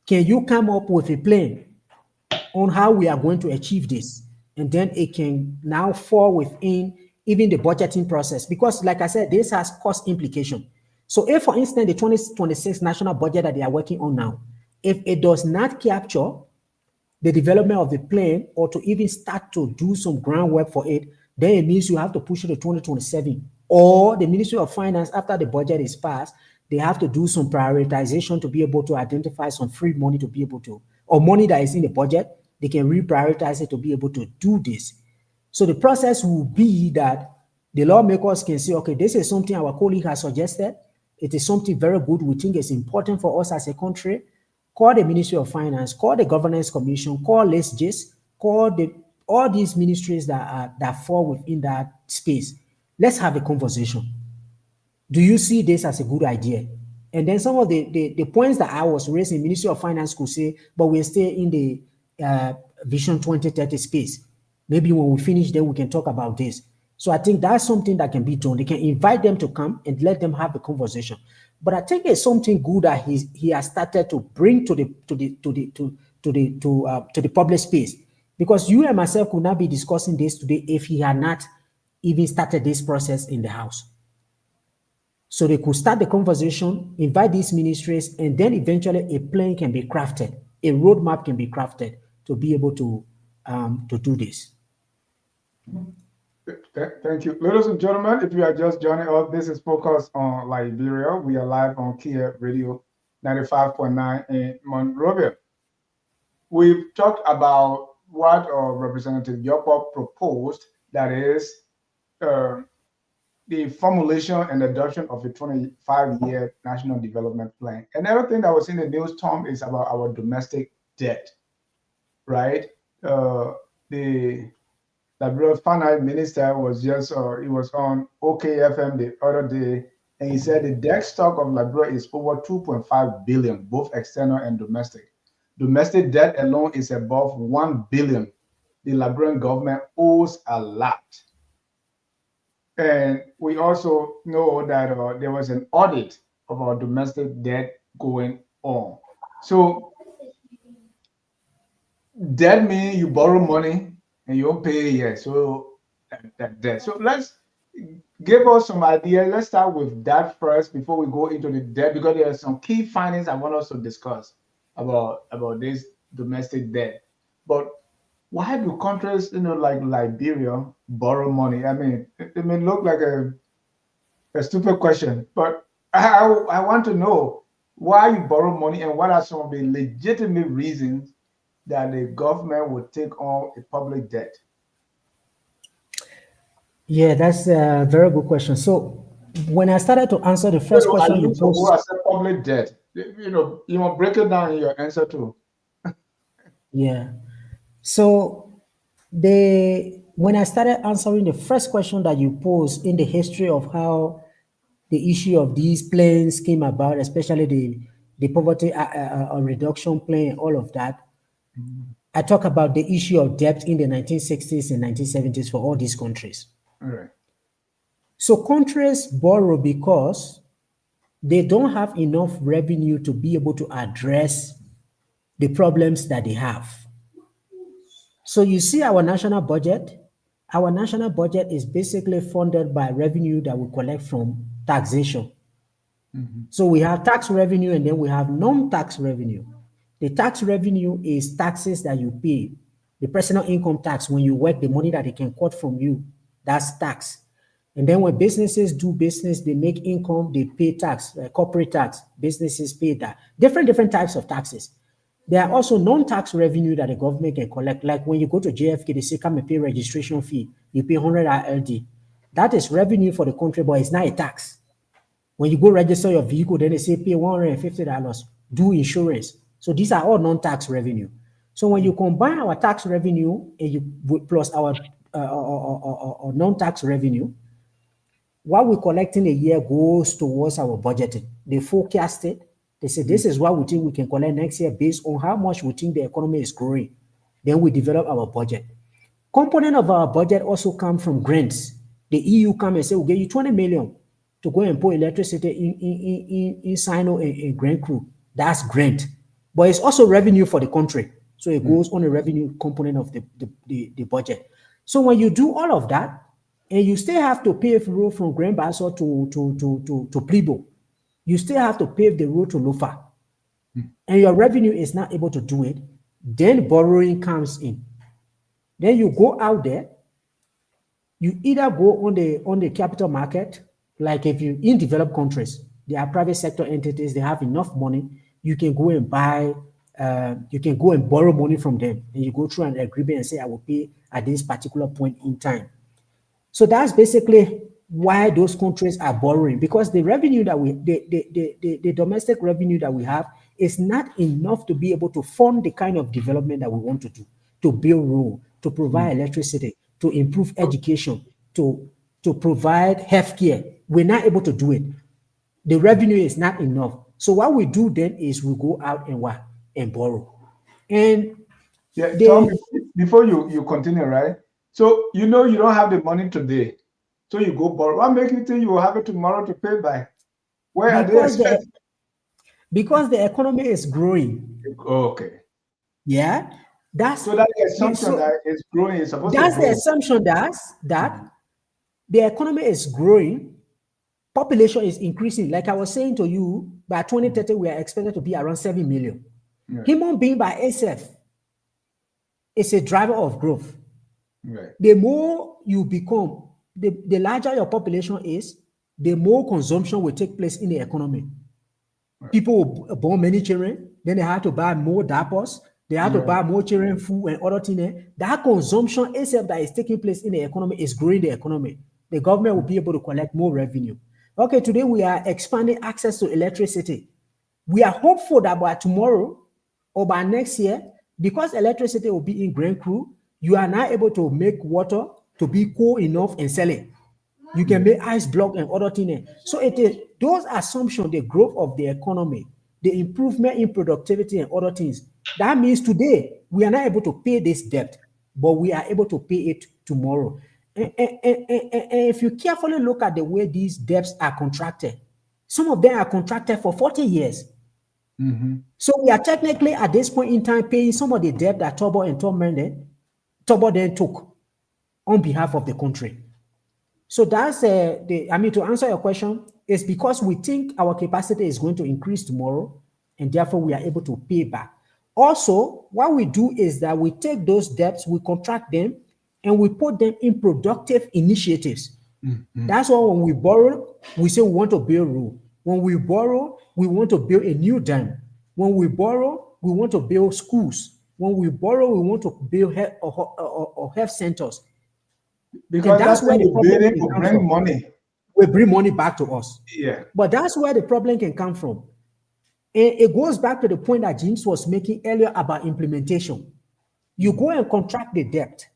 Can you come up with a plan on how we are going to achieve this? And then it can now fall within even the budgeting process. Because like I said, this has cost implication. So if, for instance, the 2026 national budget that they are working on now, if it does not capture the development of the plan or to even start to do some groundwork for it, then it means you have to push it to 2027. Or the Ministry of Finance, after the budget is passed, they have to do some prioritization to be able to identify some free money to be able to, or money that is in the budget, they can reprioritize it to be able to do this. So the process will be that The lawmakers can say, okay, this is something our colleague has suggested. It is something very good. We think it's important for us as a country. Call the Ministry of Finance, call the Governance Commission, call LSGIS, call all these ministries that fall within that space. Let's have a conversation. Do you see this as a good idea? And then some of the points that I was raising, Ministry of Finance could say, but we're still in the Vision 2030 space. Maybe when we finish, then we can talk about this. So I think that's something that can be done. They can invite them to come and let them have a conversation. But I think it's something good that he has started to bring to the public space, because you and myself could not be discussing this today if he had not even started this process in the House. So they could start the conversation, invite these ministries, and then eventually a plan can be crafted, a roadmap can be crafted to be able to do this. Thank you. Ladies and gentlemen, if you are just joining us, this is Focus on Liberia. We are live on Kear Radio 95.9 in Monrovia. We've talked about what Representative Yoko proposed, that is the formulation and adoption of a 25-year national development plan. Another thing that was in the news, Tom, is about our domestic debt, right? The Liberia Finance Minister was just, he was on OKFM the other day, and he said the debt stock of Liberia is over 2.5 billion, both external and domestic. Domestic debt alone is above 1 billion. The Liberian government owes a lot. And we also know that there was an audit of our domestic debt going on. So debt means you borrow money and you don't pay yet. So that debt. So let's give us some idea. Let's start with that first before we go into the debt, because there are some key findings I want us to discuss about this domestic debt. But why do countries, like Liberia, borrow money? I mean, it may look like a stupid question, but I want to know why you borrow money and what are some of the legitimate reasons that the government would take on a public debt. Yeah, that's a very good question. So when I started to answer the first question you posed, I said public debt. You want break it down in your answer too. Yeah. So when I started answering the first question that you posed in the history of how the issue of these plans came about, especially the poverty reduction plan, all of that, I talk about the issue of debt in the 1960s and 1970s for all these countries. All right. So countries borrow because they don't have enough revenue to be able to address the problems that they have. So you see our national budget is basically funded by revenue that we collect from taxation. So we have tax revenue and then we have non-tax revenue. The tax revenue is taxes that you pay. The personal income tax, when you work, the money that they can cut from you, that's tax. And then when businesses do business, they make income, they pay tax, corporate tax, businesses pay that. Different types of taxes. There are also non-tax revenue that the government can collect. Like when you go to JFK, they say, come and pay registration fee. You pay 100 ILD. That is revenue for the country, but it's not a tax. When you go register your vehicle, then they say pay $150, do insurance. So these are all non-tax revenue. So when you combine our tax revenue and you plus our non-tax revenue, what we're collecting a year goes towards our budgeting. They forecast it. They say, this is what we think we can collect next year based on how much we think the economy is growing. Then we develop our budget. Component of our budget also come from grants. The EU come and say, we'll give you 20 million to go and put electricity in Sino and Grand Crew. That's grant. But it's also revenue for the country. So it goes on the revenue component of the budget. So when you do all of that, and you still have to pave road from Grand Basso to Plibo, you still have to pave the road to Lofa, and your revenue is not able to do it, then borrowing comes in. Then you go out there, you either go on the capital market, like if you in developed countries, there are private sector entities, they have enough money, you can go and buy, you can go and borrow money from them, and you go through an agreement and say, I will pay at this particular point in time. So that's basically why those countries are borrowing, because the revenue that the domestic revenue that we have is not enough to be able to fund the kind of development that we want to do, to build road, to provide electricity, to improve education, to provide healthcare. We're not able to do it. The revenue is not enough. So what we do then is we go out and what? And borrow. And Yeah, Tom, the before you continue, right? So you know you don't have the money today, so you go borrow. What makes you think you will have it tomorrow to pay back? Where are they because the expecting? because the economy is growing. Okay, Yeah, that's so that the assumption so that it's growing is supposed to that's the grow. assumption that the economy is growing, population is increasing. Like I was saying to you, by 2030 we are expected to be around 7 million. Yeah, Human being by itself is a driver of growth. right. The more you become, the larger your population is, the more consumption will take place in the economy. People will born many children, then they have to buy more diapers, they have to Right. buy more children food and other things. That consumption itself that is taking place in the economy is growing the economy. The government will be able to collect more revenue. Okay, today we are expanding access to electricity. We are hopeful that by tomorrow or by next year, because electricity will be in Grand Cru, you are now able to make water to be cool enough and sell it. You can make ice block and other things. So it is those assumptions, the growth of the economy, the improvement in productivity and other things. That means today we are not able to pay this debt, but we are able to pay it tomorrow. And if you carefully look at the way these debts are contracted, some of them are contracted for 40 years. So we are technically at this point in time paying some of the debt that Tobo then took on behalf of the country. So that's to answer your question, it's because we think our capacity is going to increase tomorrow, and therefore we are able to pay back. Also, what we do is that we take those debts, we contract them, and we put them in productive initiatives. That's why when we borrow, we say we want to build road. When we borrow, we want to build a new dam. When we borrow, we want to build schools. When we borrow, we want to build health centers. And Because that's that where thing the you're problem building can will come bring from. money. We bring money back to us. Yeah. But that's where the problem can come from. And it goes back to the point that James was making earlier about implementation. You go and contract the debt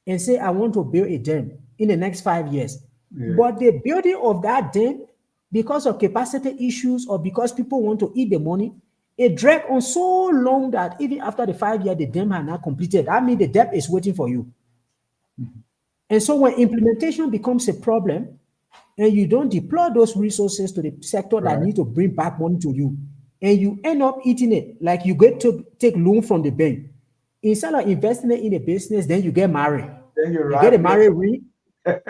and say, I want to build a dam in the next 5 years. Yeah. But the building of that dam, because of capacity issues or because people want to eat the money, it dragged on so long that even after the 5 year, the dam had not completed. That means the debt is waiting for you. And so when implementation becomes a problem and you don't deploy those resources to the sector that Right. need to bring back money to you, and you end up eating it, like you get to take loan from the bank. Instead of investing it in a business, then you get married. Then you You get a wrap married it. ring.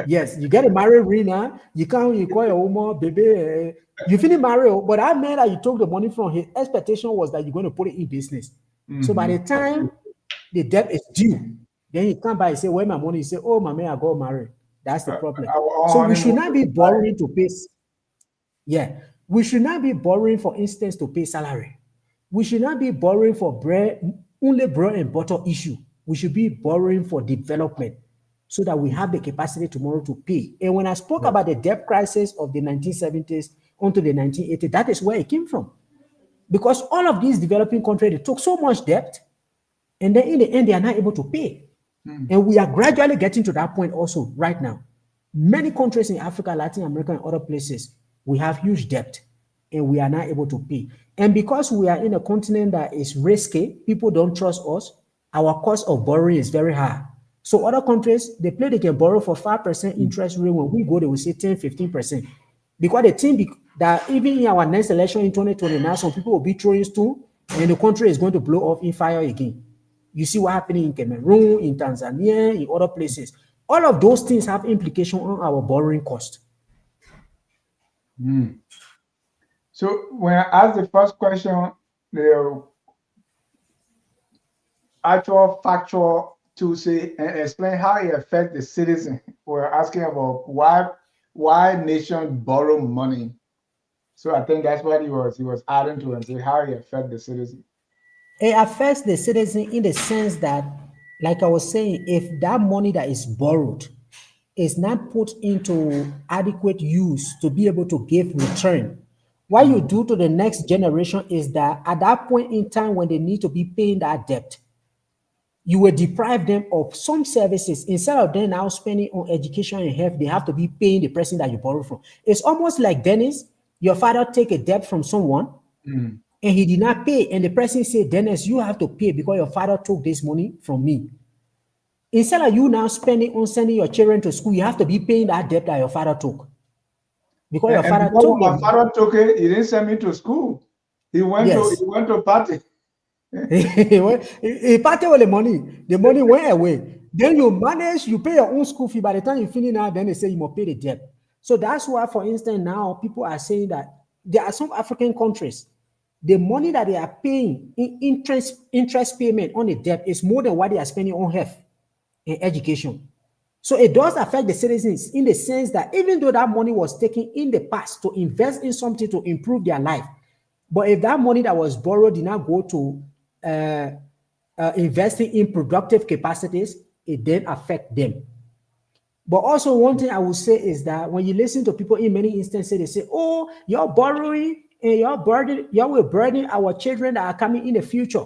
Yes, you get a married ring now. You call your woman, baby. You finish married, but that man that you took the money from, his expectation was that you're going to put it in business. So by the time the debt is due, then he come by and say, where my money? He say, oh, my man, I got married. That's the problem. So Our we should honeymoon. not be borrowing to pay. Yeah, we should not be borrowing, for instance, to pay salary. We should not be borrowing for bread, only bread and butter issue. We should be borrowing for development so that we have the capacity tomorrow to pay. And when I spoke Yeah. about the debt crisis of the 1970s onto the 1980s, that is where it came from. Because all of these developing countries, they took so much debt, and then in the end, they are not able to pay. And we are gradually getting to that point also right now. Many countries in Africa, Latin America, and other places, we have huge debt and we are not able to pay. And because we are in a continent that is risky, people don't trust us, our cost of borrowing is very high. So other countries, they can borrow for 5% interest rate. When we go, they will say 10, 15%. Because they think that even in our next election in 2029, some people will be throwing stone and the country is going to blow up in fire again. You see what happening in Cameroon, in Tanzania, in other places. All of those things have implication on our borrowing cost. So when I asked the first question, the actual factual to say and explain how it affects the citizen. We're asking about why nations borrow money. So I think that's what he was adding to and say how it affects the citizen. It affects the citizen in the sense that, like I was saying, if that money that is borrowed is not put into adequate use to be able to give return, what you do to the next generation is that at that point in time when they need to be paying that debt, you will deprive them of some services. Instead of them now spending on education and health, they have to be paying the person that you borrow from. It's almost like, Dennis, your father take a debt from someone Mm. and he did not pay, and the person said, Dennis, you have to pay because your father took this money from me. Instead of you now spending on sending your children to school, you have to be paying that debt that your father took because your And father because took when the my money. father took it, he didn't send me to school. Yes. He went to party. He parted with the money. The money went away. Then you manage, you pay your own school fee. By the time you finish now, then they say you must pay the debt. So that's why, for instance, now people are saying that there are some African countries, the money that they are paying in interest payment on the debt is more than what they are spending on health and education. So it does affect the citizens in the sense that even though that money was taken in the past to invest in something to improve their life, but if that money that was borrowed did not go to uh, investing in productive capacities, it then affect them. But also one thing I would say is that when you listen to people in many instances, they say, "Oh, you're borrowing and you will burden our children that are coming in the future."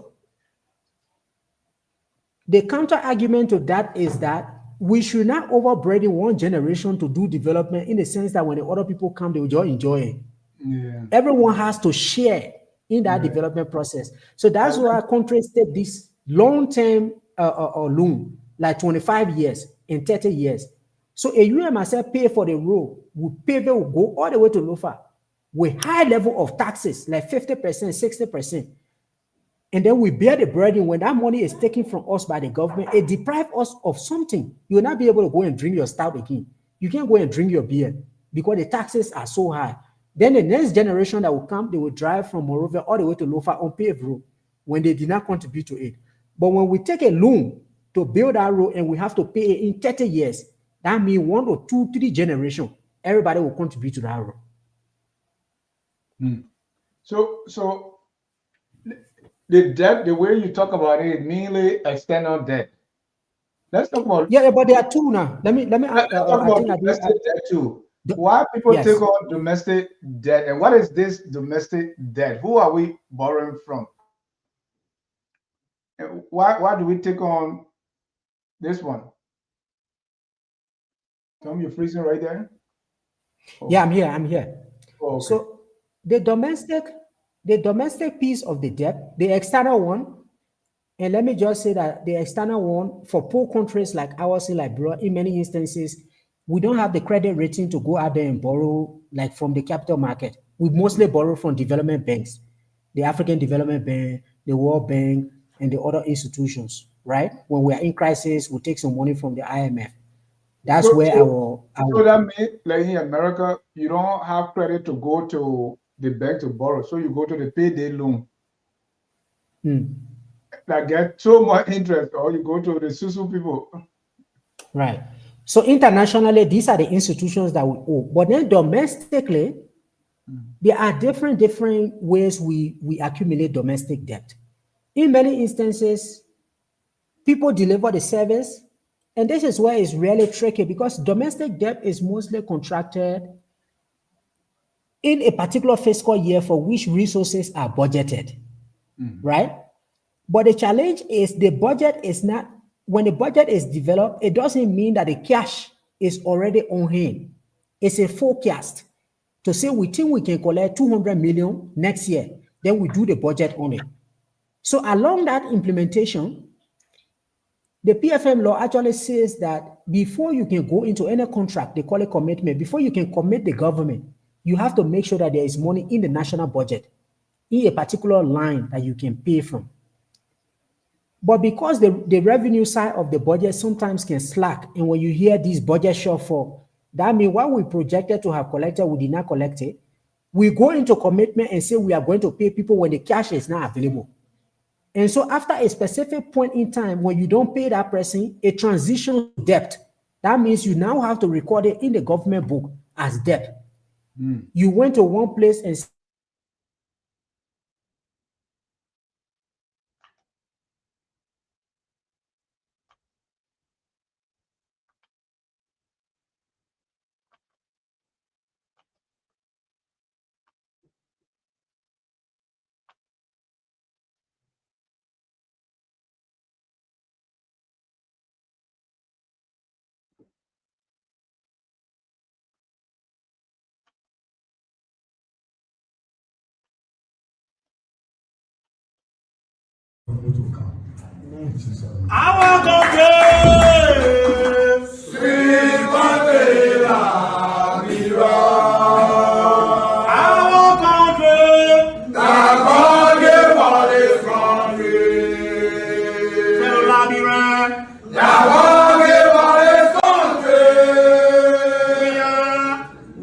The counter argument to that is that we should not overburden one generation to do development in the sense that when the other people come, they will just enjoy it. Yeah. Everyone has to share in that Yeah. development process. So that's I why like countries take this long-term loan, like 25 years and 30 years. So a you and myself pay for the road, we pave it, will go all the way to Lofa with high level of taxes, like 50%, 60%. And then we bear the burden when that money is taken from us by the government. It deprives us of something. You will not be able to go and drink your stout again. You can't go and drink your beer because the taxes are so high. Then the next generation that will come, they will drive from Monrovia all the way to Lofa on paved road when they did not contribute to it. But when we take a loan to build that road and we have to pay it in 30 years, that means 1 or 2, 3 generations, everybody will contribute to that road. it. So the debt, the way you talk about it, mainly external debt. Let's talk about Yeah, but there are two now. let's talk I about think I did. domestic debt too. Why people take Yes. on domestic debt, and what is this domestic debt? Who are we borrowing from? And why do we take on this one? Tom, you're freezing right there. Yeah, Oh, I'm here. I'm here. oh okay. So the domestic, the domestic piece of the debt, the external one, and let me just say that the external one for poor countries like ours in Liberia, in many instances, we don't have the credit rating to go out there and borrow like from the capital market. We mostly borrow from development banks, the African Development Bank, the World Bank, and the other institutions. Right? When we are in crisis, we take some money from the IMF. That's So where so our so that means like in America, you don't have credit to go to the bank to borrow. So you go to the payday loan that get so much interest, or you go to the Susu people. right. So internationally, these are the institutions that we owe. But then domestically, there are different ways we accumulate domestic debt. In many instances, people deliver the service, and this is where it's really tricky because domestic debt is mostly contracted in a particular fiscal year for which resources are budgeted, right? But the challenge is the budget is not, when the budget is developed, it doesn't mean that the cash is already on hand. It's a forecast to say we think we can collect 200 million next year, then we do the budget on it. So along that implementation, the PFM law actually says that before you can go into any contract, they call it commitment, before you can commit the government, you have to make sure that there is money in the national budget in a particular line that you can pay from. But because the revenue side of the budget sometimes can slack, and when you hear this budget shortfall, that means what we projected to have collected, we did not collect it. We go into commitment and say we are going to pay people when the cash is not available. And so after a specific point in time, when you don't pay that person, it transitions to debt. That means you now have to record it in the government book as debt. You went to one place and Our country, our country, fellow Liberian,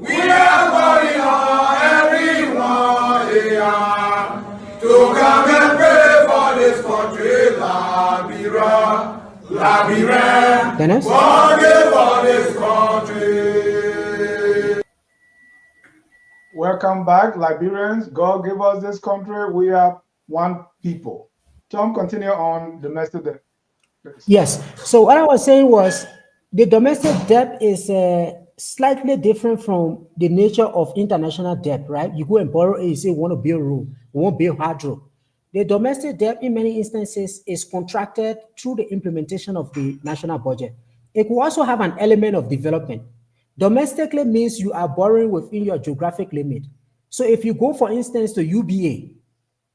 we are. Dennis? Welcome back, Liberians. God gave us this country. We are one people. Tom, continue on domestic debt, please. Yes. So what I was saying was the domestic debt is slightly different from the nature of international debt, right? You go and borrow and you say you want to build road, you want to build hydro. The domestic debt, in many instances, is contracted through the implementation of the national budget. It could also have an element of development. Domestically means you are borrowing within your geographic limit. So if you go, for instance, to UBA,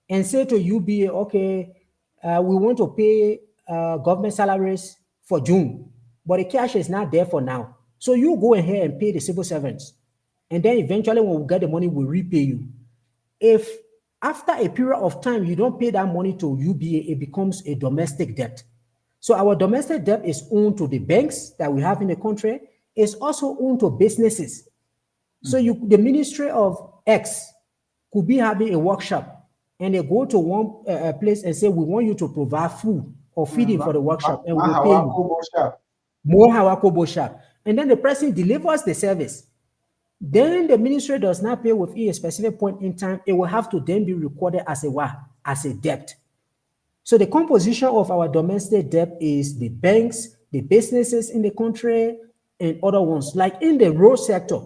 and say to UBA, okay, we want to pay government salaries for June, but the cash is not there for now. So you go ahead and pay the civil servants. And then eventually when we get the money, we repay you. If after a period of time you don't pay that money to UBA, it becomes a domestic debt. So our domestic debt is owned to the banks that we have in the country. It's also owned to businesses. So the Ministry of X could be having a workshop, and they go to one place and say, we want you to provide food or feeding for the workshop, and we'll pay you. More Hawakobo shop. And then the person delivers the service. Then the ministry does not pay within a specific point in time. It will have to then be recorded as a what? As a debt. So the composition of our domestic debt is the banks, the businesses in the country, and other ones. Like in the road sector,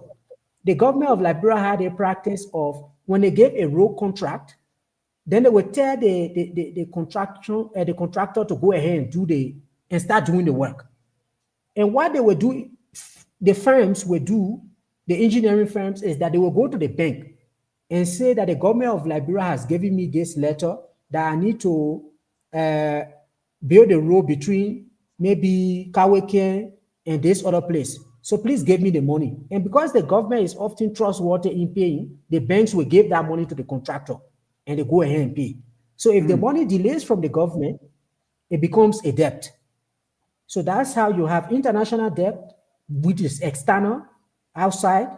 the government of Liberia had a practice of when they gave a road contract, then they would tell the contractor to go ahead and start doing the work. And what they would do, the firms would do, the engineering firms, is that they will go to the bank and say that the government of Liberia has given me this letter that I need to build a road between maybe Kaweke and this other place. So please give me the money. And because the government is often trustworthy in paying, the banks will give that money to the contractor and they go ahead and pay. So if the money delays from the government, it becomes a debt. So that's how you have international debt, which is external, outside,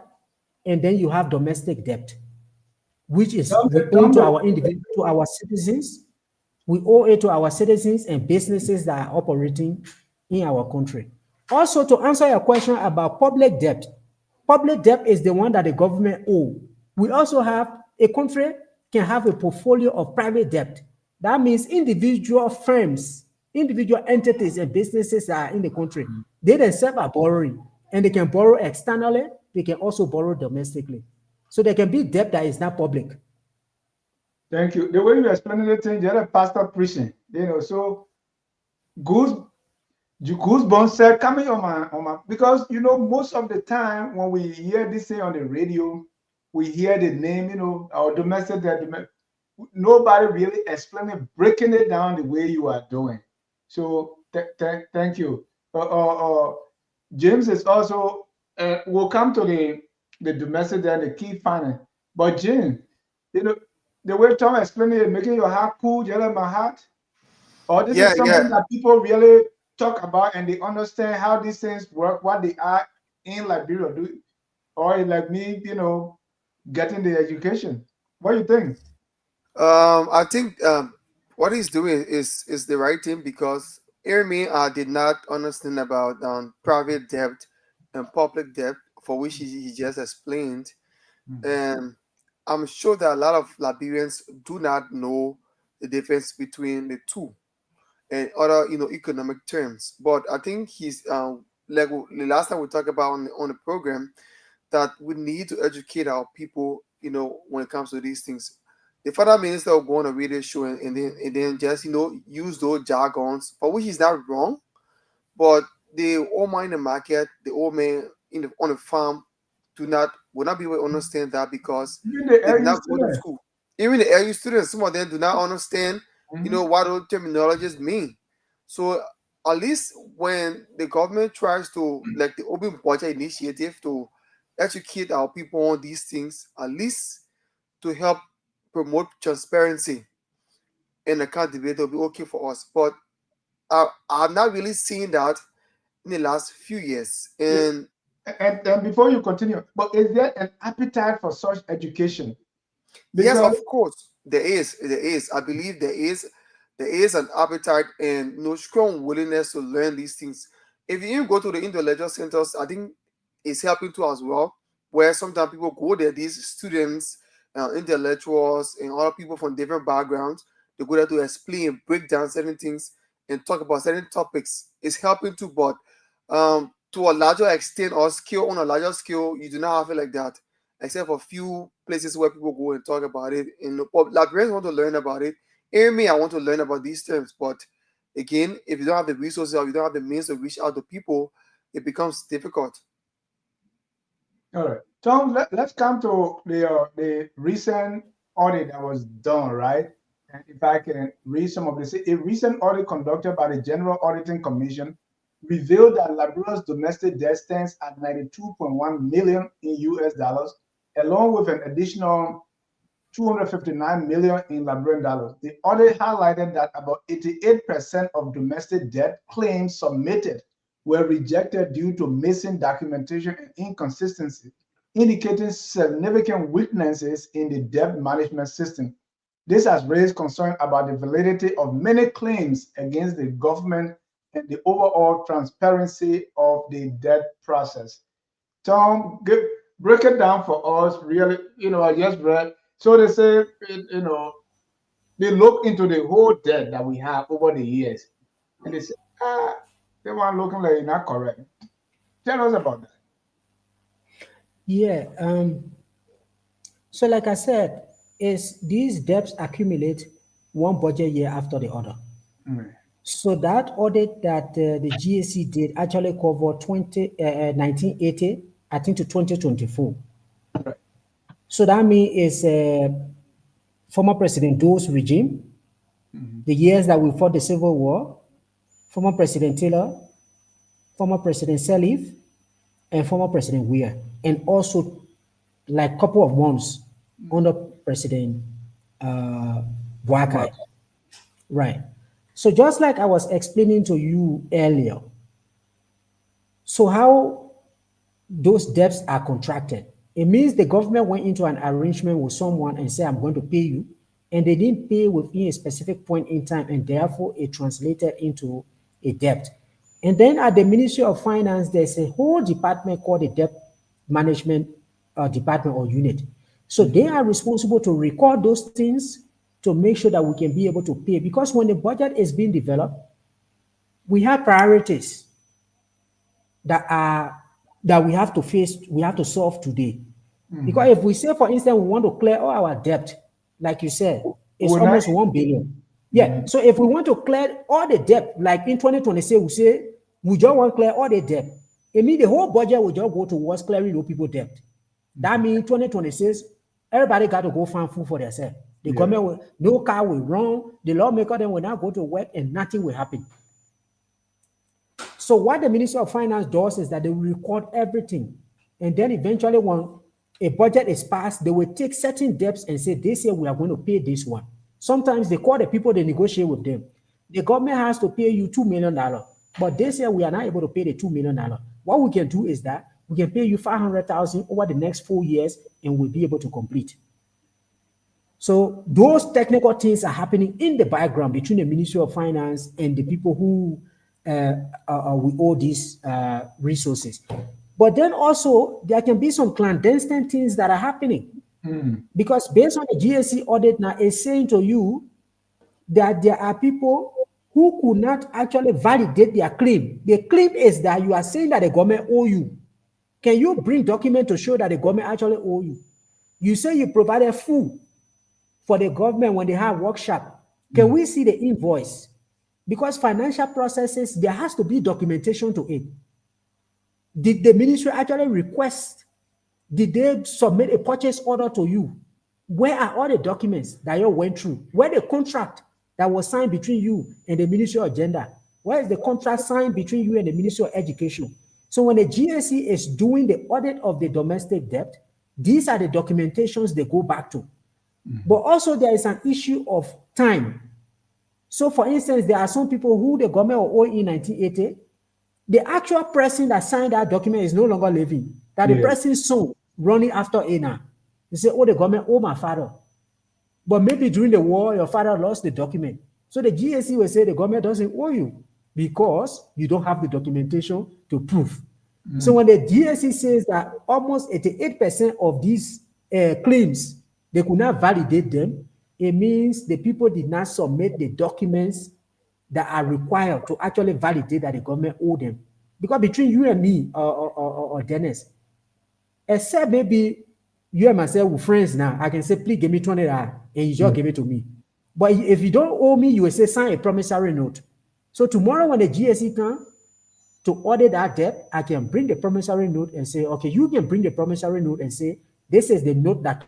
and then you have domestic debt, which is we owe to our individual, to our citizens. We owe it to our citizens and businesses that are operating in our country. Also, to answer your question about public debt is the one that the government owe. We also have a country can have a portfolio of private debt. That means individual firms, individual entities and businesses that are in the country, they themselves are borrowing, and they can borrow externally, they can also borrow domestically. So there can be debt that is not public. Thank you. The way you explained the thing, you're a pastor preaching, so goosebumps said coming on my, because most of the time when we hear this thing on the radio, we hear the name, our domestic debt. Nobody really explaining, breaking it down the way you are doing. So thank you. James is also. We'll come to the domestic debt, the key finance. But James, the way Tom explained it, making your heart cool, yelling my heart. Or this is something that people really talk about and they understand how these things work, what they are in Liberia, or like me, getting the education. What do you think? I think what he's doing is the right thing, because me, I did not understand about private debt and public debt, for which he just explained. And I'm sure that a lot of Liberians do not know the difference between the two and other economic terms. But I think he's like the last time we talked about on the program, that we need to educate our people when it comes to these things. The father minister will go on a radio show and then just use those jargons, for which is not wrong, but the old man in the market, the old man on the farm will not be able to understand that, because Even the they did LU not go to students. school. Even the LU students, some of them do not understand what those terminologies mean. So at least when the government tries to, like the open budget initiative, to educate our people on these things, at least to help promote transparency and accountability, will be okay for us. But I'm not really seeing that in the last few years. Yeah. And And before you continue, but is there an appetite for such education? yes, Because of course, there is. There is. I believe there is. There is an appetite and no strong willingness to learn these things. If you even go to the intellectual centers, I think it's helping too as well. Where sometimes people go there, these students, intellectuals, and other people from different backgrounds, they go there to explain, break down certain things, and talk about certain topics. It's helping too, but to a larger extent or scale, on a larger scale, you do not have it like that, except for a few places where people go and talk about it. And Liberians want to learn about it. Even me, I want to learn about these terms. But again, if you don't have the resources or you don't have the means to reach out to people, it becomes difficult. all right, Tom, let's come to the recent audit that was done, right? And if I can read some of this, a recent audit conducted by the General Auditing Commission revealed that Liberia's domestic debt stands at 92.1 million in US dollars, along with an additional 259 million in Liberian dollars. The audit highlighted that about 88% of domestic debt claims submitted were rejected due to missing documentation and inconsistency, indicating significant weaknesses in the debt management system. This has raised concern about the validity of many claims against the government and the overall transparency of the debt process. Tom, break it down for us. Really, I just read. So they say, they look into the whole debt that we have over the years, and they say, they want looking like not correct. Tell us about that. Yeah. So like I said, is these debts accumulate one budget year after the other. Mm. So that audit that the GAC did actually covered 1980, I think, to 2024. Right. So that means it's former President Doe's regime, the years that we fought the Civil War, former President Taylor, former President Sirleaf, and former President Weir, and also like couple of months under President Boakai. Right. So just like I was explaining to you earlier, so how those debts are contracted, it means the government went into an arrangement with someone and said, I'm going to pay you, and they didn't pay within a specific point in time, and therefore it translated into a debt. And then at the Ministry of Finance, there's a whole department called the Debt Management Department or Unit. So they are responsible to record those things to make sure that we can be able to pay. Because when the budget is being developed, we have priorities that we have to face, we have to solve today. Because if we say, for instance, we want to clear all our debt, like you said, it's We're not- almost 1 billion. Yeah. So if we want to clear all the debt, like in 2026, we say we just want to clear all the debt. It means the whole budget will just go towards clearing those people debt. That means 2026, everybody got to go find food for themselves. The government will, no car will run, the lawmaker then will not go to work, and nothing will happen. So what the Ministry of Finance does is that they will record everything. And then eventually when a budget is passed, they will take certain debts and say, this year we are going to pay this one. Sometimes they call the people, they negotiate with them. The government has to pay you $2 million. But this year we are not able to pay the $2 million. What we can do is that we can pay you $500,000 over the next 4 years and we'll be able to complete. So those technical things are happening in the background between the Ministry of Finance and the people who we owe these resources. But then also there can be some clandestine things that are happening. Because based on the GAC audit now, it's saying to you that there are people who could not actually validate their claim. The claim is that you are saying that the government owe you. Can you bring document to show that the government actually owe you? You say you provided food for the government when they have workshop. Can we see the invoice? Because financial processes, there has to be documentation to it. Did the ministry actually request? Did they submit a purchase order to you? Where are all the documents that you went through? Where the contract that was signed between you and the Ministry of Gender? Where is the contract signed between you and the Ministry of Education? So when the GSE is doing the audit of the domestic debt, these are the documentations they go back to. But also there is an issue of time. So for instance, there are some people who the government will owe in 1980. The actual person that signed that document is no longer living. That the Yeah. person's son running after A now. They say, oh, the government owe my father. But maybe during the war, your father lost the document. So the GSE will say the government doesn't owe you because you don't have the documentation to prove. So when the GSE says that almost 88% of these claims, they could not validate them, it means the people did not submit the documents that are required to actually validate that the government owe them. Because between you and me or Dennis, except maybe you and myself were friends now, I can say, please give me $20 and you just give it to me. But if you don't owe me, you will say, sign a promissory note. So tomorrow when the GSE comes to audit that debt, I can bring the promissory note and say, okay, you can bring the promissory note and say, this is the note that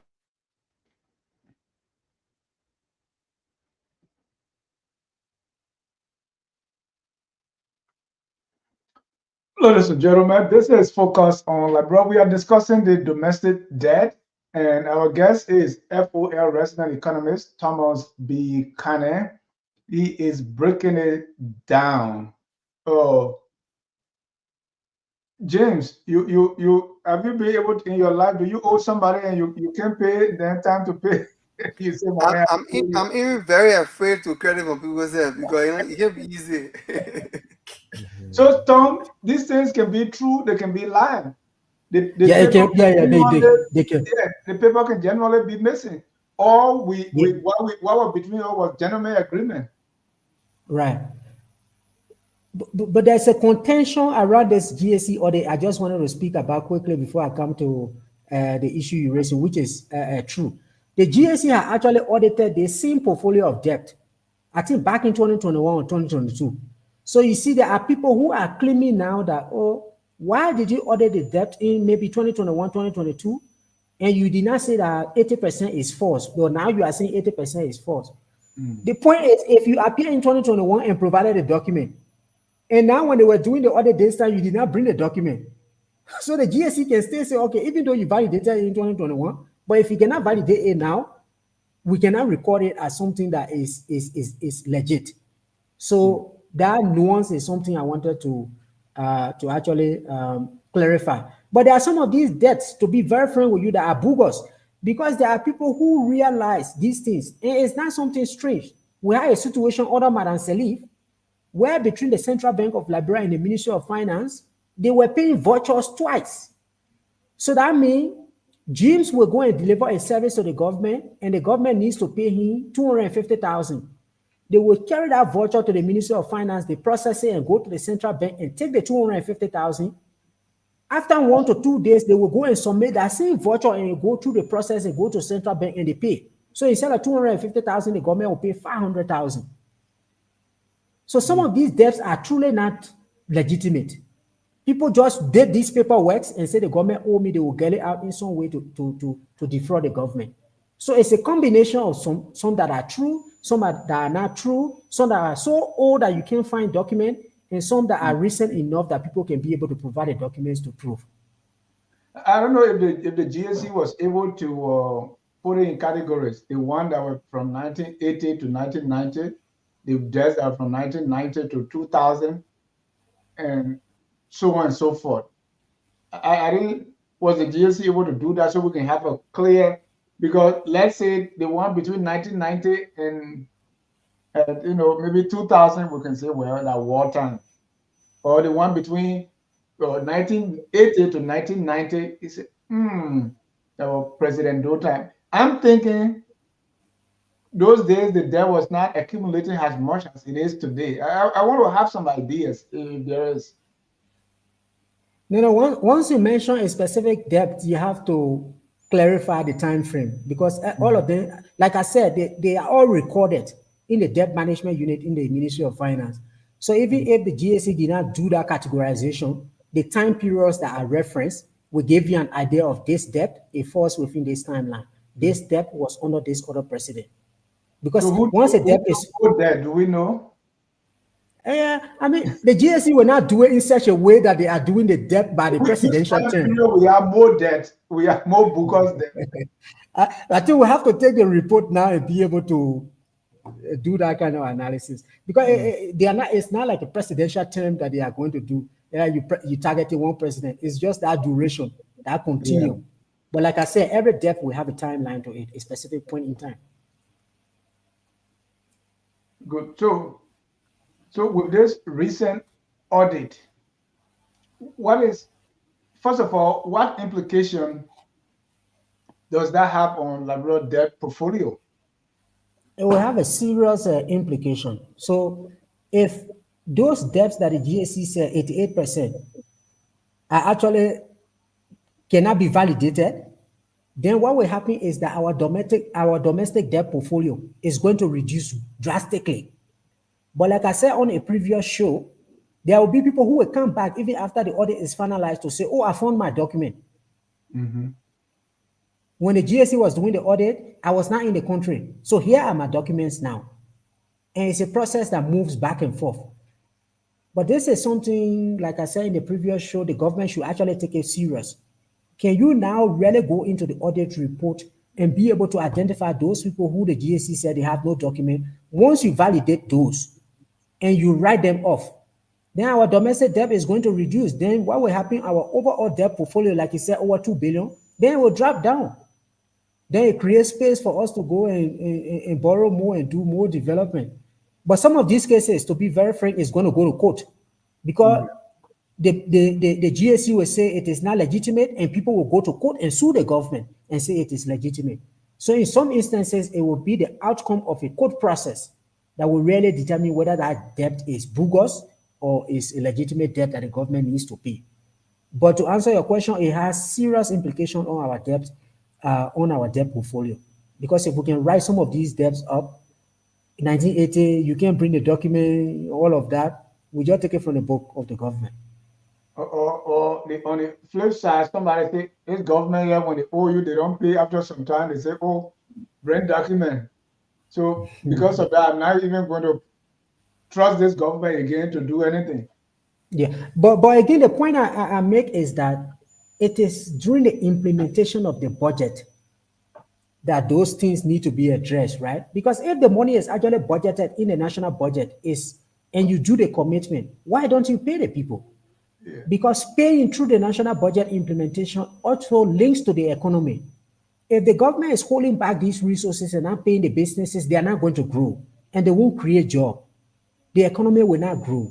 Ladies and gentlemen, this is focused on Liberia. We are discussing the domestic debt, and our guest is FOL resident economist Thomas B. Kane. He is breaking it down. Oh, James, you have you been able to, in your life? Do you owe somebody and you can't pay? Then time to pay. You say, "Man, I'm even very afraid to credit from people's help because it can be easy. So, Tom, these things can be true. They can be lying. The yeah, it paper can, yeah, they can. yeah, the paper can generally be missing. Or Yeah. what was between us was gentleman agreement. Right. But there's a contention around this GSE audit I just wanted to speak about quickly before I come to the issue you're raising, which is true. The GSE has actually audited the same portfolio of debt, I think back in 2021 or 2022. So you see, there are people who are claiming now that, oh, why did you audit the debt in maybe 2021, 2022? And you did not say that 80% is false. But now you are saying 80% is false. The point is, if you appear in 2021 and provided a document, and now when they were doing the audit this time, you did not bring the document. So the GSE can still say, okay, even though you validated it in 2021, but if you cannot validate it now, we cannot record it as something that is legit. So that nuance is something I wanted to actually clarify. But there are some of these debts, to be very frank with you, that are bogus because there are people who realize these things. And it's not something strange. We had a situation under Madam Salif where between the Central Bank of Liberia and the Ministry of Finance, they were paying vouchers twice. So that means James will go and deliver a service to the government, and the government needs to pay him $250,000. They will carry that voucher to the Ministry of Finance, they process it and go to the Central Bank and take the $250,000. After 1 to 2 days, they will go and submit that same voucher and go through the process and go to Central Bank and they pay. So instead of $250,000, the government will pay $500,000. So some of these debts are truly not legitimate. People just did these paperwork and say the government owe me, they will get it out in some way to defraud the government. So it's a combination of some that are true, some that are not true, some that are so old that you can't find document, and some that are recent enough that people can be able to provide the documents to prove. I don't know if the GSE was able to put it in categories. The one that were from 1980 to 1990, the debts are from 1990 to 2000, and so on and so forth. I didn't. Was the GSE able to do that so we can have a clear? Because let's say the one between 1990 and maybe 2000, we can say, well, that wartime, or the one between 1980 to 1990 is that was President Do time. I'm thinking those days the debt was not accumulating as much as it is today. I want to have some ideas if there is. No, once you mention a specific debt, you have to clarify the time frame because all of them, like I said, they are all recorded in the debt management unit in the Ministry of Finance. So even if the GSE did not do that categorization, the time periods that are referenced will give you an idea of this debt. It falls within this timeline. This debt was under this other president. Because So once a who debt is, wrote that? Do we know? I mean, the GSC will not do it in such a way that they are doing the debt by the Which presidential time term. period we have more debt? We have more bookers debt. I think we have to take the report now and be able to do that kind of analysis because they are not. It's not like a presidential term that they are going to do. Yeah, you targeting one president. It's just that duration, that Yeah, continuum. But like I said, every debt will have a timeline to it, a specific point in time. good. So with this recent audit, what is first of all, what implication does that have on Liberia debt portfolio? It will have a serious implication. So if those debts that the GSC said 88% are actually cannot be validated, then what will happen is that our domestic debt portfolio is going to reduce drastically. But like I said on a previous show, there will be people who will come back even after the audit is finalized to say, "Oh, I found my document." Mhm. When the GSC was doing the audit, I was not in the country, so here are my documents now, and it's a process that moves back and forth. But this is something, like I said in the previous show, the government should actually take it serious. Can you now really go into the audit report and be able to identify those people who the GSC said they have no document? Once you validate those and you write them off, then our domestic debt is going to reduce. Then what will happen? Our overall debt portfolio, like you said, over 2 billion, then it will drop down. Then it creates space for us to go and borrow more and do more development. But some of these cases, to be very frank, is going to go to court because the GSU will say it is not legitimate, and people will go to court and sue the government and say it is legitimate. So in some instances, it will be the outcome of a court process that will really determine whether that debt is bogus or is a legitimate debt that the government needs to pay. But to answer your question, it has serious implication on our debt portfolio. Because if we can write some of these debts up, in 1980, you can bring the document, all of that. We just take it from the book of the government. On the flip side, somebody say it's government here when they owe you, they don't pay after some time. They say, "Oh, bring document." So because of that, I'm not even going to trust this government again to do anything. Yeah, but again, the point I make is that it is during the implementation of the budget that those things need to be addressed, right? Because if the money is actually budgeted in the national budget is and you do the commitment, why don't you pay the people? Yeah, Because paying through the national budget implementation also links to the economy. If the government is holding back these resources and not paying the businesses, they are not going to grow and they won't create jobs. The economy will not grow.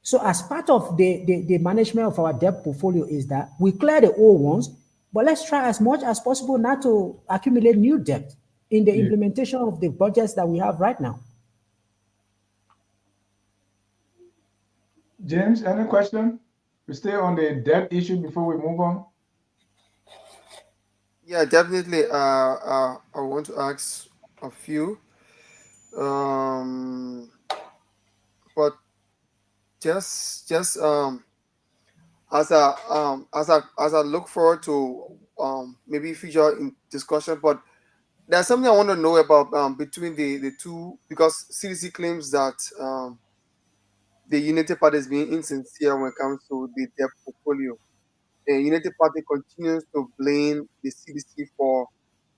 So as part of the management of our debt portfolio is that we clear the old ones, but let's try as much as possible not to accumulate new debt in the yeah. implementation of the budgets that we have right now. James, any question? We stay on the debt issue before we move on. Yeah, definitely. I want to ask a few. Um, but just as I look forward to maybe future in discussion, but there's something I want to know about between the two, because CDC claims that the United Party is being insincere when it comes to the debt portfolio. The United Party continues to blame the CDC for,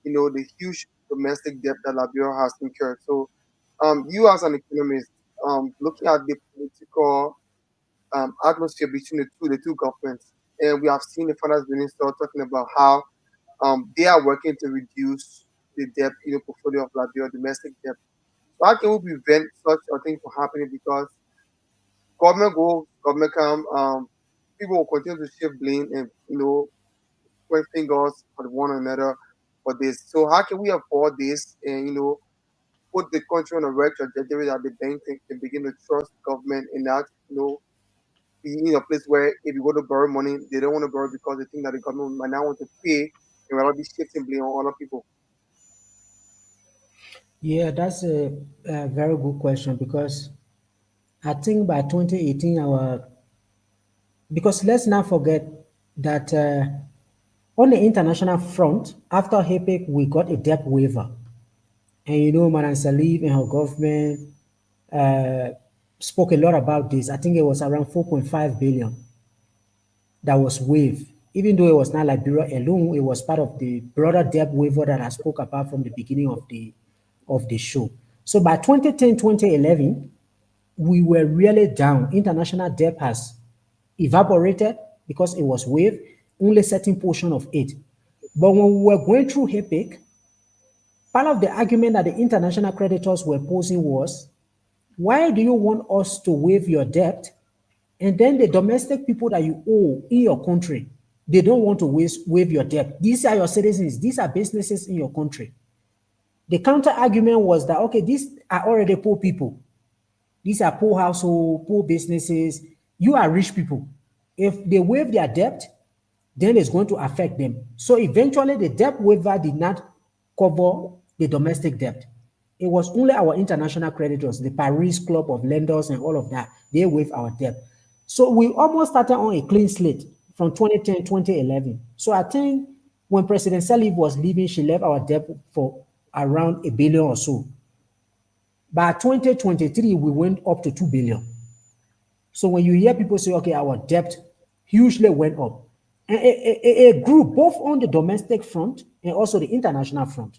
the huge domestic debt that Liberia has incurred. So, you as an economist, looking at the political atmosphere between the two governments, and we have seen the finance minister talking about how they are working to reduce the debt, portfolio of Liberia, domestic debt. So how can we prevent such a thing from happening? Because government goes, government come, people will continue to shift blame and point fingers at one another for this. So how can we afford this and put the country on a right trajectory that the bank can begin to trust government and not be in a place where if you go to borrow money, they don't want to borrow because they think that the government might not want to pay and rather be shifting blame on other people. Yeah, that's a very good question because I think by 2018, because let's not forget that on the international front, after HAPEC, we got a debt waiver. And you know, Madam Salif and her government uh, spoke a lot about this. I think it was around 4.5 billion that was waived. Even though it was not Liberia alone, it was part of the broader debt waiver that I spoke about from the beginning of the show. So by 2010, 2011, we were really down. International debt has evaporated because it was waived, only certain portion of it. But when we were going through HEPIC, part of the argument that the international creditors were posing was, why do you want us to waive your debt? And then the domestic people that you owe in your country, they don't want to waive your debt. These are your citizens, these are businesses in your country. The counter argument was that, okay, these are already poor people. These are poor household, poor businesses. You are rich people. If they waive their debt, then it's going to affect them. So eventually, the debt waiver did not cover the domestic debt. It was only our international creditors, the Paris Club of Lenders and all of that, they waived our debt. So we almost started on a clean slate from 2010, 2011. So I think when President Salif was leaving, she left our debt for around a billion or so. By 2023, we went up to 2 billion. So when you hear people say, okay, our debt hugely went up, and it grew both on the domestic front and also the international front,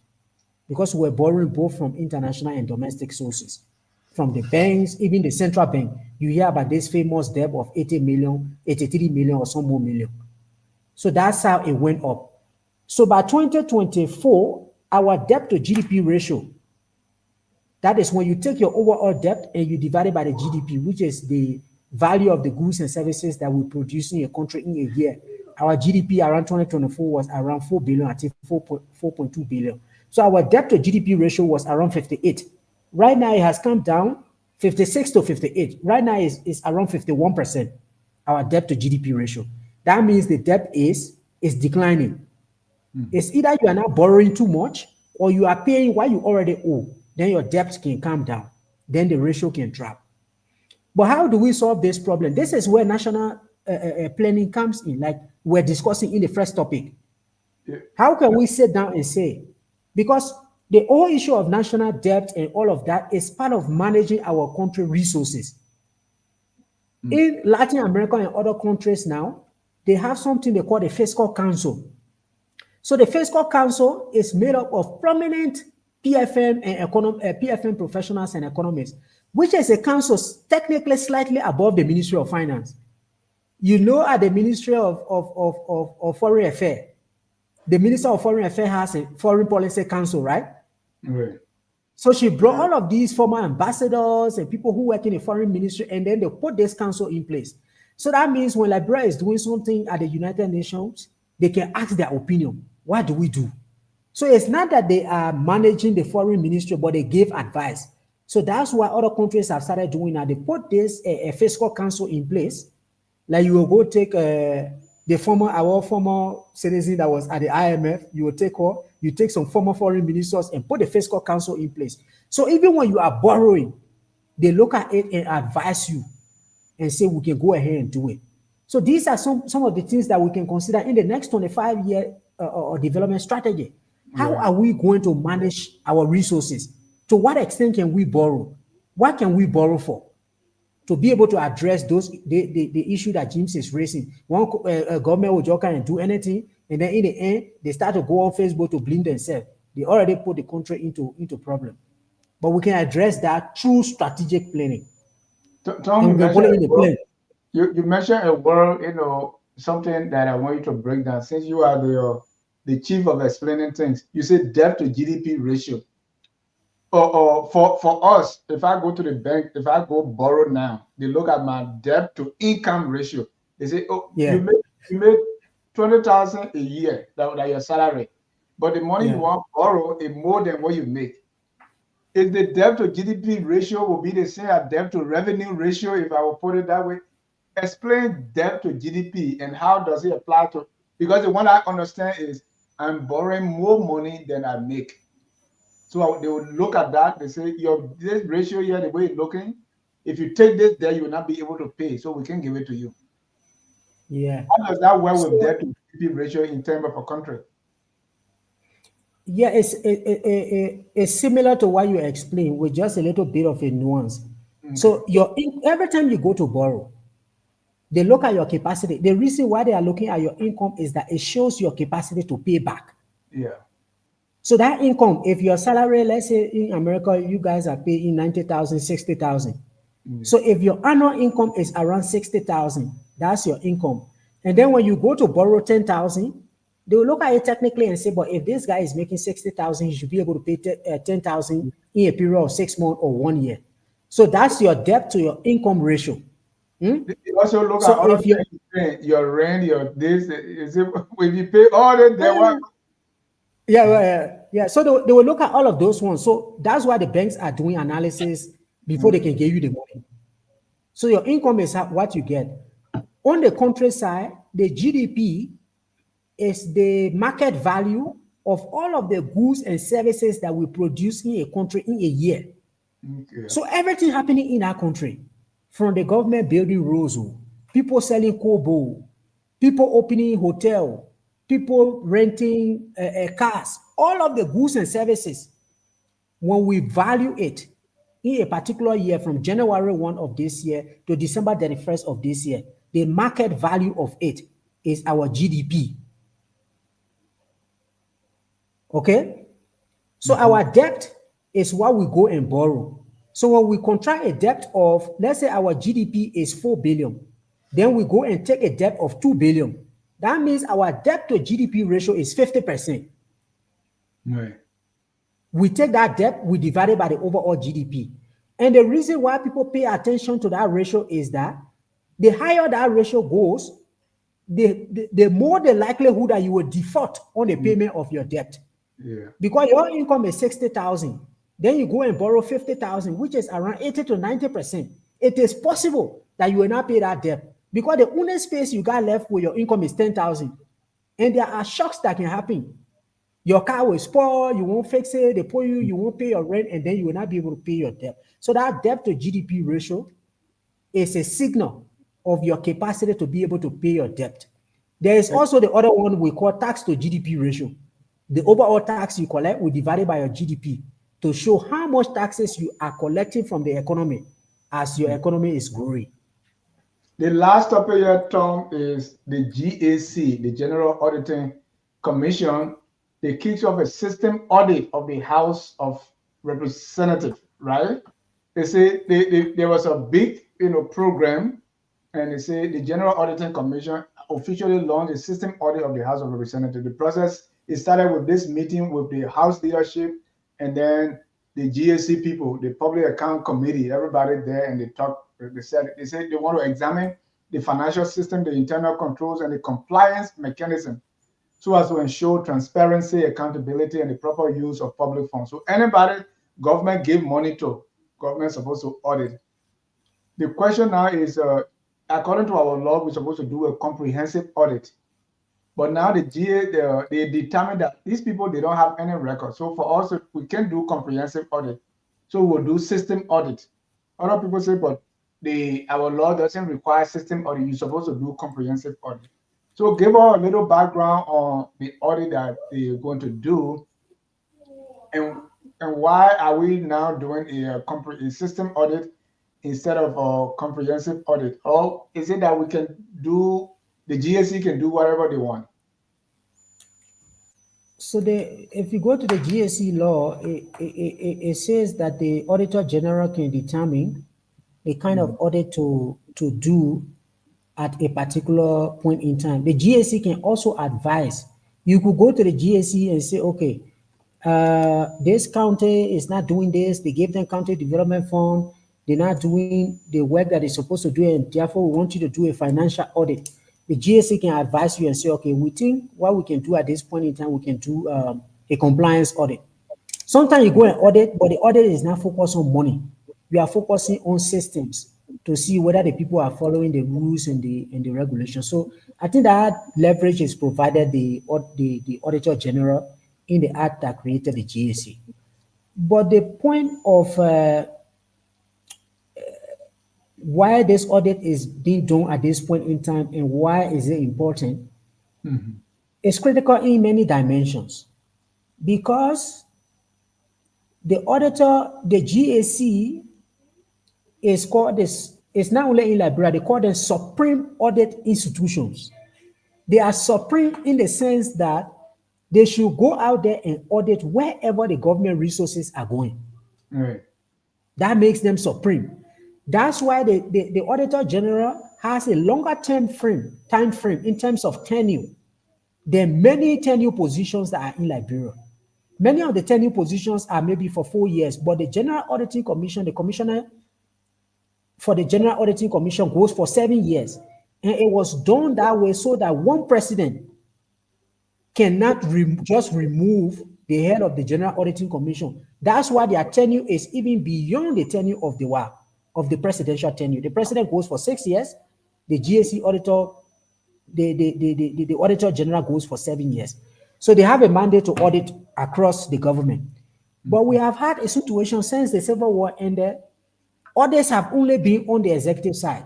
because we're borrowing both from international and domestic sources, from the banks, even the central bank. You hear about this famous debt of 80 million, 83 million, or some more million. So that's how it went up. So by 2024, our debt to GDP ratio, that is when you take your overall debt and you divide it by the GDP, which is the value of the goods and services that we produce in a country in a year. Our GDP around 2024 was around 4 billion, I think 4.2 billion. So our debt to GDP ratio was around 58. Right now it has come down 56 to 58. Right now is around 51%, our debt to GDP ratio. That means the debt is declining. It's either you are not borrowing too much or you are paying what you already owe. Then your debt can come down. Then the ratio can drop. But how do we solve this problem? This is where national planning comes in, like we're discussing in the first topic. Yeah. How can we sit down and say, because the whole issue of national debt and all of that is part of managing our country resources. In Latin America and other countries now, they have something they call the fiscal council. So the fiscal council is made up of prominent PFM and PFM professionals and economists, which is a council technically slightly above the Ministry of Finance. You know, at the Ministry of Foreign Affairs, the Minister of Foreign Affairs has a foreign policy council, right? Right. So she brought all of these former ambassadors and people who work in the foreign ministry, and then they put this council in place. So that means when Liberia is doing something at the United Nations, they can ask their opinion. What do we do? So it's not that they are managing the foreign ministry, but they give advice. So that's why other countries have started doing that. They put this a fiscal council in place. Like you will go take our former citizen that was at the IMF, you will take her, you take some former foreign ministers and put the fiscal council in place. So even when you are borrowing, they look at it and advise you and say we can go ahead and do it. So these are some of the things that we can consider in the next 25-year development strategy. How Right. are we going to manage our resources? To what extent can we borrow? What can we borrow for? To be able to address the issue that James is raising. One government will just kind of do anything, and then in the end, they start to go on Facebook to blame themselves. They already put the country into problem. But we can address that through strategic planning, Tom, and you we can mentioned put it in a the word. plan. You mentioned a word, something that I want you to break down. Since you are the chief of explaining things, you said debt to GDP ratio. Or for us, if I go to the bank, if I go borrow now, they look at my debt to income ratio. They say, oh, Yeah, you make 20,000 a year, that your salary, but the money you yeah. want to borrow is more than what you make. Is the debt to GDP ratio will be the same as debt to revenue ratio, if I will put it that way? Explain debt to GDP and how does it apply to, because the one I understand is I'm borrowing more money than I make. So they would look at that. They say your this ratio here, the way it's looking, if you take this there, you will not be able to pay. So we can give it to you. Yeah. How does that work with So debt to GDP ratio in terms of a country? Yeah, it's similar to what you explained with just a little bit of a nuance. Okay. So every time you go to borrow, they look at your capacity. The reason why they are looking at your income is that it shows your capacity to pay back. Yeah. So that income, if your salary, let's say in America, you guys are paying 90,000, 60,000. Yeah. So if your annual income is around 60,000, that's your income. And then when you go to borrow 10,000, they will look at it technically and say, but if this guy is making 60,000, you should be able to pay 10,000 in a period of 6 months or 1 year. So that's your debt to your income ratio. They also look at So other if you, things you pay, your rent, your this. Is it if you pay all that, then what? yeah. So they will look at all of those ones. So that's why the banks are doing analysis before they can give you the money. So your income is what you get. On the countryside, the GDP is the market value of all of the goods and services that we produce in a country in a year. Okay. So everything happening in our country, from the government building roads, people selling kobo, people opening hotel, people renting cars, all of the goods and services, when we value it in a particular year from January 1 of this year to December 31st of this year, the market value of it is our GDP. Okay? So our debt is what we go and borrow. So when we contract a debt of, let's say our GDP is 4 billion, then we go and take a debt of 2 billion. That means our debt to GDP ratio is 50%. Right. We take that debt, we divide it by the overall GDP. And the reason why people pay attention to that ratio is that the higher that ratio goes, the more the likelihood that you will default on the payment of your debt. Yeah. Because your income is 60,000, then you go and borrow 50,000, which is around 80 to 90%. It is possible that you will not pay that debt because the only space you got left with your income is 10,000. And there are shocks that can happen. Your car will spoil, you won't fix it, they pull you, you won't pay your rent, and then you will not be able to pay your debt. So that debt to GDP ratio is a signal of your capacity to be able to pay your debt. There is also the other one we call tax to GDP ratio. The overall tax you collect will divide it by your GDP to show how much taxes you are collecting from the economy as your economy is growing. The last topic here, Tom, is the GAC, the General Auditing Commission. They kicked off a system audit of the House of Representatives, right? They say there was a big, program, and they say the General Auditing Commission officially launched a system audit of the House of Representatives. The process it started with this meeting with the House leadership, and then the GAC people, the Public Account Committee, everybody there, and they talked. They said they want to examine the financial system, the internal controls, and the compliance mechanism, so as to ensure transparency, accountability, and the proper use of public funds. So anybody government give money to, government is supposed to audit. The question now is, according to our law, we're supposed to do a comprehensive audit. But now the GA, they determined that these people, they don't have any record. So for us, we can do comprehensive audit. So we'll do system audit. Other people say, but our law doesn't require system audit. You're supposed to do comprehensive audit. So give us a little background on the audit that they're going to do, and why are we now doing a system audit instead of a comprehensive audit? Or is it that we can do, the GSC can do whatever they want? So if you go to the GSC law, it says that the Auditor General can determine the kind of audit to do at a particular point in time. The GSC can also advise. You could go to the GSC and say, okay, this county is not doing this. They gave them county development fund. They're not doing the work that they're supposed to do, and therefore we want you to do a financial audit. The GSC can advise you and say, okay, we think what we can do at this point in time, we can do a compliance audit. Sometimes you go and audit, but the audit is not focused on money. We are focusing on systems to see whether the people are following the rules and the regulations. So I think that leverage is provided the Auditor General in the act that created the GSC. But the point of why this audit is being done at this point in time and why is it important is critical in many dimensions. because the auditor, the GAC is called this, it's not only in Liberia, they call them supreme audit institutions. They are supreme in the sense that they should go out there and audit wherever the government resources are going. Right. That makes them supreme. That's why the Auditor General has a longer time frame in terms of tenure than many tenure positions that are in Liberia. Many of the tenure positions are maybe for 4 years, but the General Auditing Commission, the commissioner for the General Auditing Commission goes for 7 years. And it was done that way so that one president cannot just remove the head of the General Auditing Commission. That's why their tenure is even beyond the tenure of the presidential tenure. The president goes for 6 years. The GAC auditor, the Auditor General goes for 7 years. So they have a mandate to audit across the government. But we have had a situation since the Civil War ended. Audits have only been on the executive side.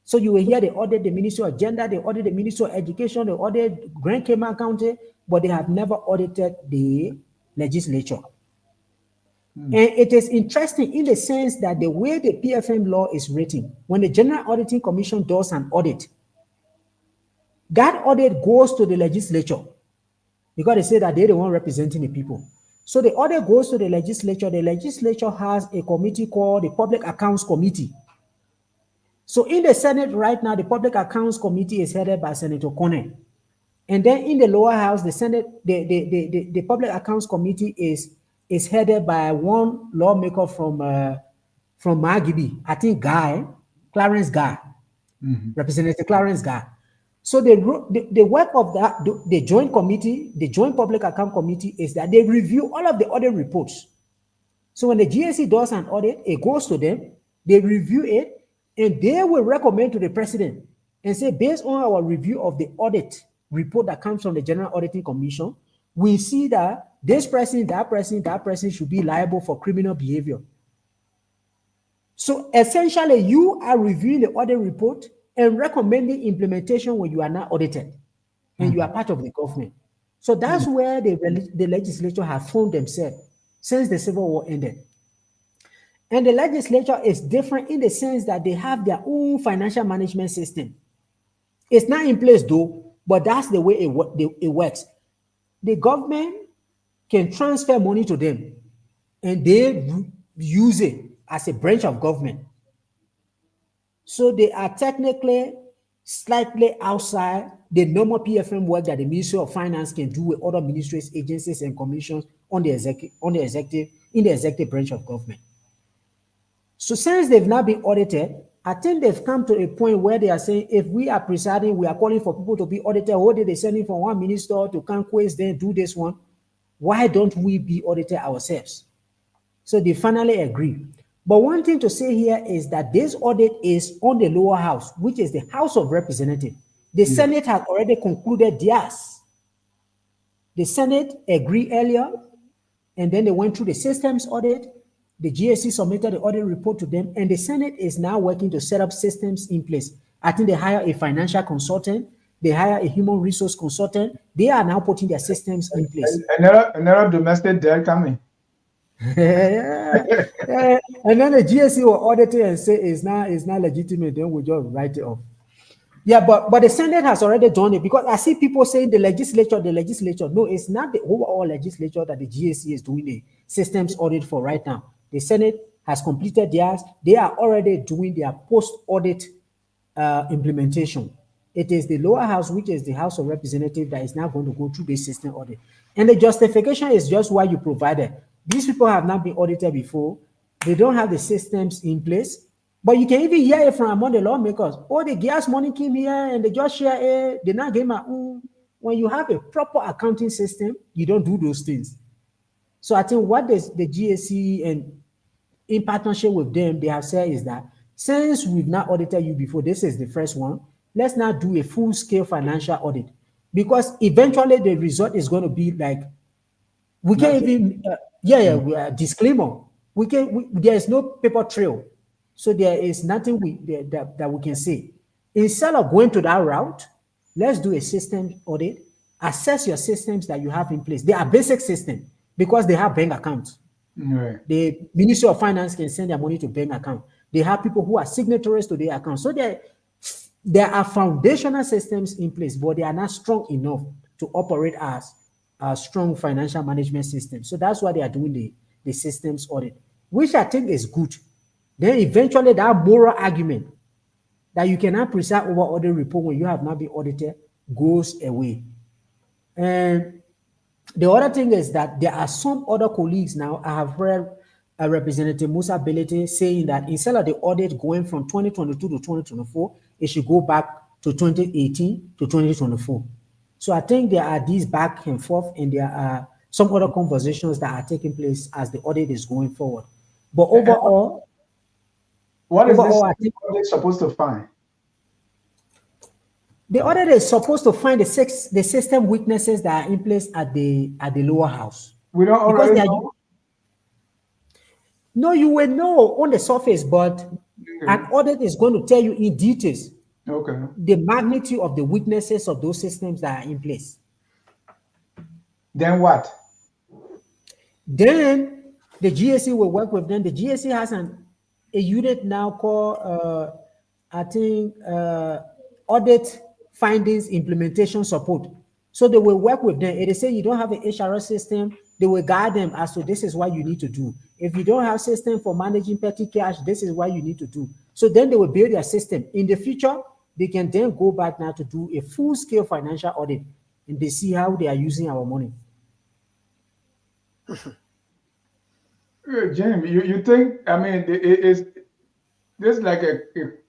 So you will hear they audit the Ministry of Gender, they audit the Ministry of Education, they audit Grand Cayman County, but they have never audited the legislature. And it is interesting in the sense that the way the PFM law is written, when the General Auditing Commission does an audit, that audit goes to the legislature because they say that they're the one representing the people. So the audit goes to the legislature. The legislature has a committee called the Public Accounts Committee. So in the Senate right now, the Public Accounts Committee is headed by Senator Connell. And then in the lower house, the Senate, the Public Accounts Committee is headed by one lawmaker from Magibi, I think Clarence Guy, Representative Clarence Guy. So the work of the joint committee, the Joint Public Account Committee, is that they review all of the audit reports. So when the GAC does an audit, it goes to them, they review it, and they will recommend to the president and say, based on our review of the audit report that comes from the General Auditing Commission, we see that this person, that person should be liable for criminal behavior. So essentially, you are reviewing the audit report and recommending implementation when you are not audited and you are part of the government. So that's where the legislature has found themselves since the Civil War ended. And the legislature is different in the sense that they have their own financial management system. It's not in place though, but that's the way it works. The government can transfer money to them and they use it as a branch of government. So they are technically slightly outside the normal PFM work that the Ministry of Finance can do with other ministries, agencies, and commissions in the executive branch of government. So since they've now been audited, I think they've come to a point where they are saying, if we are presiding, we are calling for people to be audited. What did they send in from one minister to conquest, then do this one? Why don't we be audited ourselves? So they finally agree. But one thing to say here is that this audit is on the lower house, which is the House of Representatives. The Senate has already concluded theirs. The Senate agreed earlier, and then they went through the systems audit. The GAC submitted the audit report to them, and the Senate is now working to set up systems in place. I think they hire a financial consultant, they hire a human resource consultant. They are now putting their systems in place. Another domestic debt coming. And then the GAC will audit it and say it's not legitimate, then we'll just write it off. Yeah, but the Senate has already done it, because I see people saying the legislature. No, it's not the overall legislature that the GAC is doing the systems audit for right now. The Senate has completed theirs. They are already doing their post-audit implementation. It is the lower house, which is the House of Representatives, that is now going to go through this system audit. And the justification is just what you provided. These people have not been audited before. They don't have the systems in place. But you can even hear it from among the lawmakers. Oh, the gas money came here and they just share it. They not get my own. When you have a proper accounting system, you don't do those things. So I think what the GAC and in partnership with them, they have said is that since we've not audited you before, this is the first one, let's now do a full-scale financial audit. Because eventually the result is going to be like, we can't even, disclaimer. There is no paper trail. So there is nothing that we can say. Instead of going to that route, let's do a system audit. assess your systems that you have in place. They are basic systems because they have bank accounts. Right. The Ministry of Finance can send their money to bank account. They have people who are signatories to their account. So there are foundational systems in place, but they are not strong enough to operate as a strong financial management system. So that's why they are doing the systems audit, which I think is good. Then eventually that moral argument that you cannot preside over audit report when you have not been audited goes away. And the other thing is that there are some other colleagues now. I have heard Representative Musa Belete saying that instead of the audit going from 2022 to 2024, it should go back to 2018 to 2024. So I think there are these back and forth, and there are some other conversations that are taking place as the audit is going forward. But And what is this I think audit supposed to find? the audit is supposed to find the system weaknesses that are in place at the lower house We don't because already they are. know. No, you will know on the surface, but an Okay. audit is going to tell you in details Okay. the magnitude of the weaknesses of those systems that are in place. Then what? Then the GSC will work with them. The GSC has a unit now called, I think, Audit Findings Implementation Support. So they will work with them. If they say you don't have an HRS system, they will guide them as to this is what you need to do. If you don't have system for managing petty cash, this is what you need to do. So then they will build their system. In the future, they can then go back now to do a full-scale financial audit, and they see how they are using our money. Jim, you think, I mean, is this like a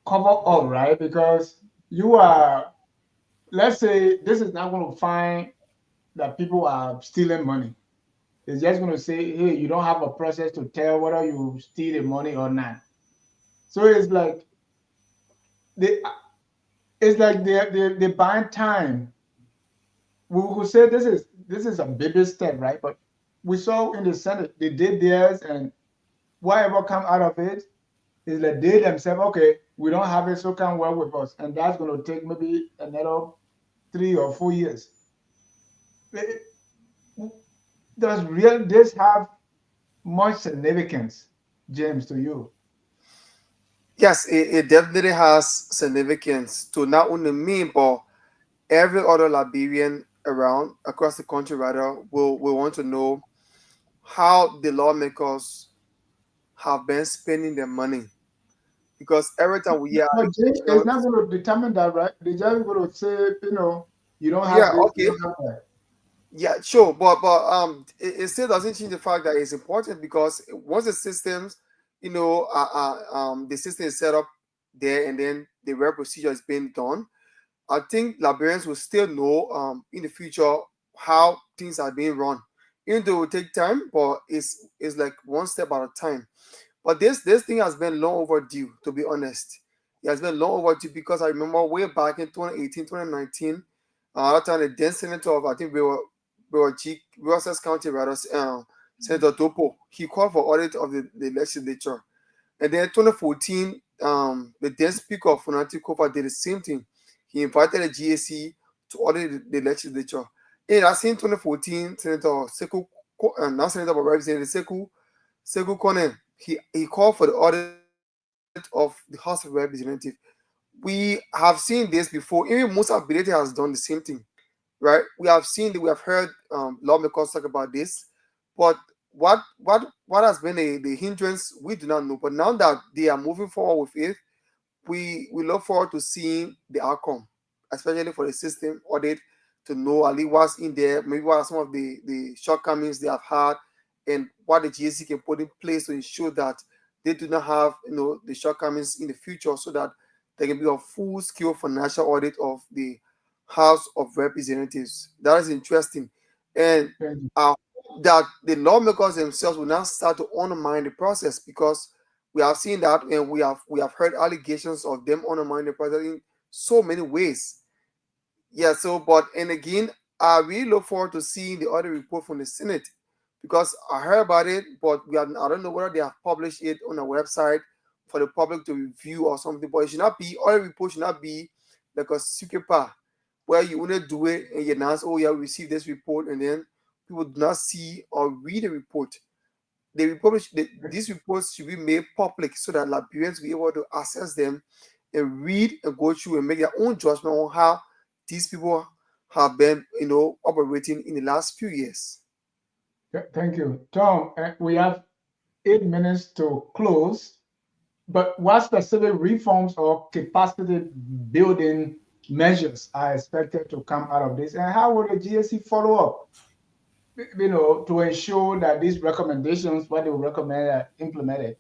cover up, right? Because you are, let's say this is not going to find that people are stealing money. It's just going to say, hey, you don't have a process to tell whether you steal the money or not. So they, it's like they buying time. We could say this is a baby step, right? But we saw in the Senate they did theirs, and whatever come out of it is like they themselves, okay, we don't have it, so can work with us, and that's going to take maybe another 3 or 4 years. It- Does real this have much significance, James, to you? Yes, it definitely has significance to not only me, but every other Liberian around across the country rather will want to know how the lawmakers have been spending their money. Because every time we hear But James is not allegations, going to determine that, right? They're just going to say, you don't have yeah, this, you okay, don't have that. yeah, sure, but it still doesn't change the fact that it's important because once the systems, the system is set up there and then the real procedure is being done, I think Liberians will still know in the future how things are being run. Even though it will take time, but it's like one step at a time. But this thing has been long overdue, to be honest. It has been long overdue because I remember way back in 2018, 2019, that time the then senator of I think we were Rosses County rather, Senator Dopo, he called for audit of the legislature. And then 2014, the then Speaker of Funanti Kofa did the same thing. He invited the GAC to audit the legislature. In that same 2014, Senator Sekou, now Senator but Representative Sekou Kone, he called for the audit of the House of Representatives. We have seen this before. Even Musa Bilete has done the same thing, right? We have heard lawmakers talk about this, but what has been the hindrance, we do not know. But now that they are moving forward with it, we look forward to seeing the outcome, especially for the system audit, to know at least what's in there, maybe what are some of the shortcomings they have had, and what the GSC can put in place to ensure that they do not have the shortcomings in the future, so that there can be a full scale financial audit of the House of Representatives. That is interesting, and Thank you. I hope that the lawmakers themselves will not start to undermine the process, because we have seen that, and we have heard allegations of them undermining the process in so many ways. Yeah, so but and again, I really look forward to seeing the other report from the Senate, because I heard about it, but I don't know whether they have published it on a website for the public to review or something. But it should not be, other report should not be like a secret part where you only do it and you announce, oh yeah, we received this report, and then people do not see or read the report. These reports should be made public so that Liberians will be able to access them and read and go through and make their own judgment on how these people have been, operating in the last few years. Thank you, Tom. We have 8 minutes to close. But what specific reforms or capacity building measures are expected to come out of this, and how will the GSC follow up? To ensure that these recommendations, what they recommend, are implemented.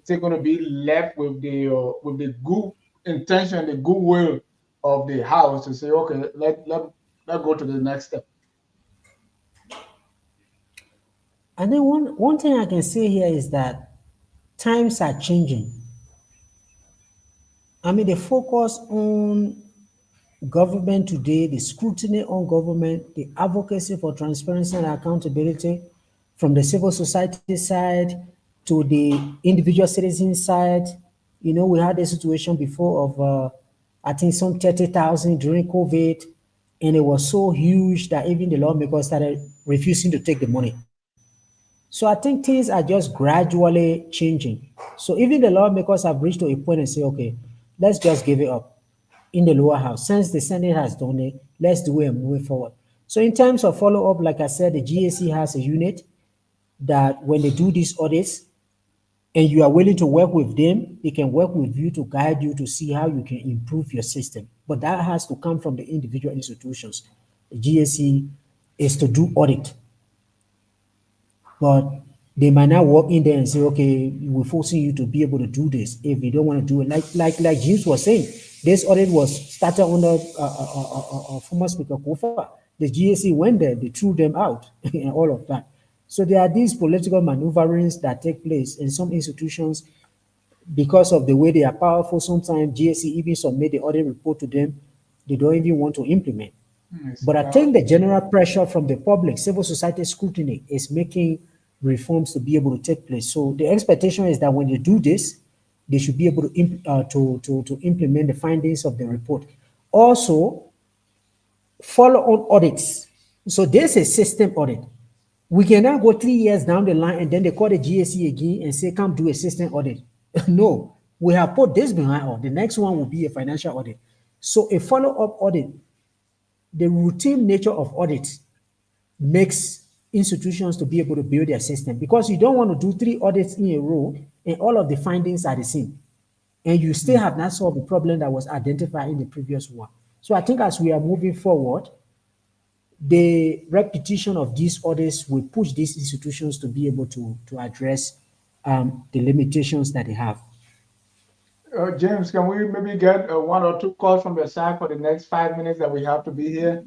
Is it going to be left with the good intention, the goodwill of the House to say, okay, let go to the next step? I think one thing I can say here is that times are changing. I mean, the focus on government today, the scrutiny on government, the advocacy for transparency and accountability from the civil society side to the individual citizen side. We had a situation before of, I think, some 30,000 during COVID, and it was so huge that even the lawmakers started refusing to take the money. So I think things are just gradually changing. So even the lawmakers have reached to a point and say, okay, let's just give it up in the lower house. Since the Senate has done it, let's do it and move it forward. So in terms of follow up, like I said, the GAC has a unit that when they do these audits and you are willing to work with them, they can work with you to guide you to see how you can improve your system. But that has to come from the individual institutions. The GAC is to do audit, but they might not walk in there and say, okay, we're forcing you to be able to do this if you don't want to do it. Like James was saying, this audit was started under former Speaker Kofa. The GAC went there, they threw them out, and all of that. So there are these political maneuverings that take place in some institutions because of the way they are powerful. Sometimes GAC even submit the audit report to them, they don't even want to implement. Yes, But I think the general pressure from the public, civil society scrutiny is making reforms to be able to take place. So the expectation is that when they do this, they should be able to to implement the findings of the report. Also, follow on audits. So there's a system audit. We cannot go 3 years down the line and then they call the GAC again and say, come do a system audit. No, we have put this behind us. The next one will be a financial audit. So a follow-up audit, the routine nature of audits makes institutions to be able to build their system because you don't want to do 3 audits in a row and all of the findings are the same. And you still have not solved the problem that was identified in the previous one. So I think as we are moving forward, the repetition of these audits will push these institutions to be able to address the limitations that they have. James, can we maybe get one or two calls from your side for the next 5 minutes that we have to be here?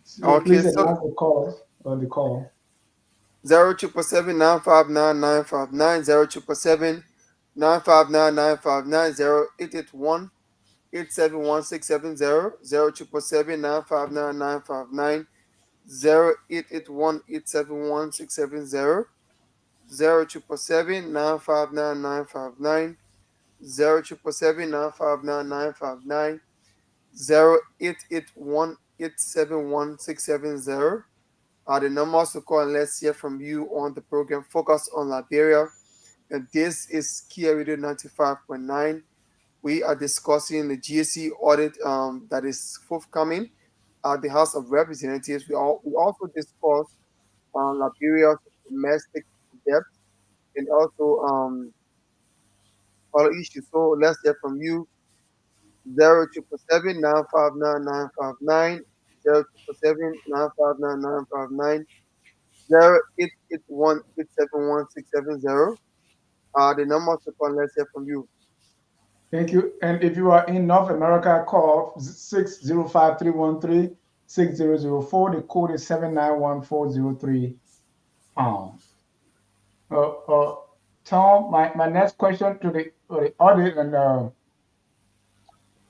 So Okay, please so announce the calls or the call. 0777959 0777959 0881 871 0777959 0881 871 670 0777959 0777959 0881 871 670 are the numbers to call, and let's hear from you on the program Focus on Liberia. And this is Kear Radio 95.9. We are discussing the GSC audit that is forthcoming at the House of Representatives. We also discuss Liberia's domestic debt and also other issues. So let's hear from you. 0777959 0777959 0881 871 670 are the numbers to call. Let's hear from you. Thank you. And if you are in North America, call 605-313-6004. The code is 791-403 pound. Tom, my next question to the audit and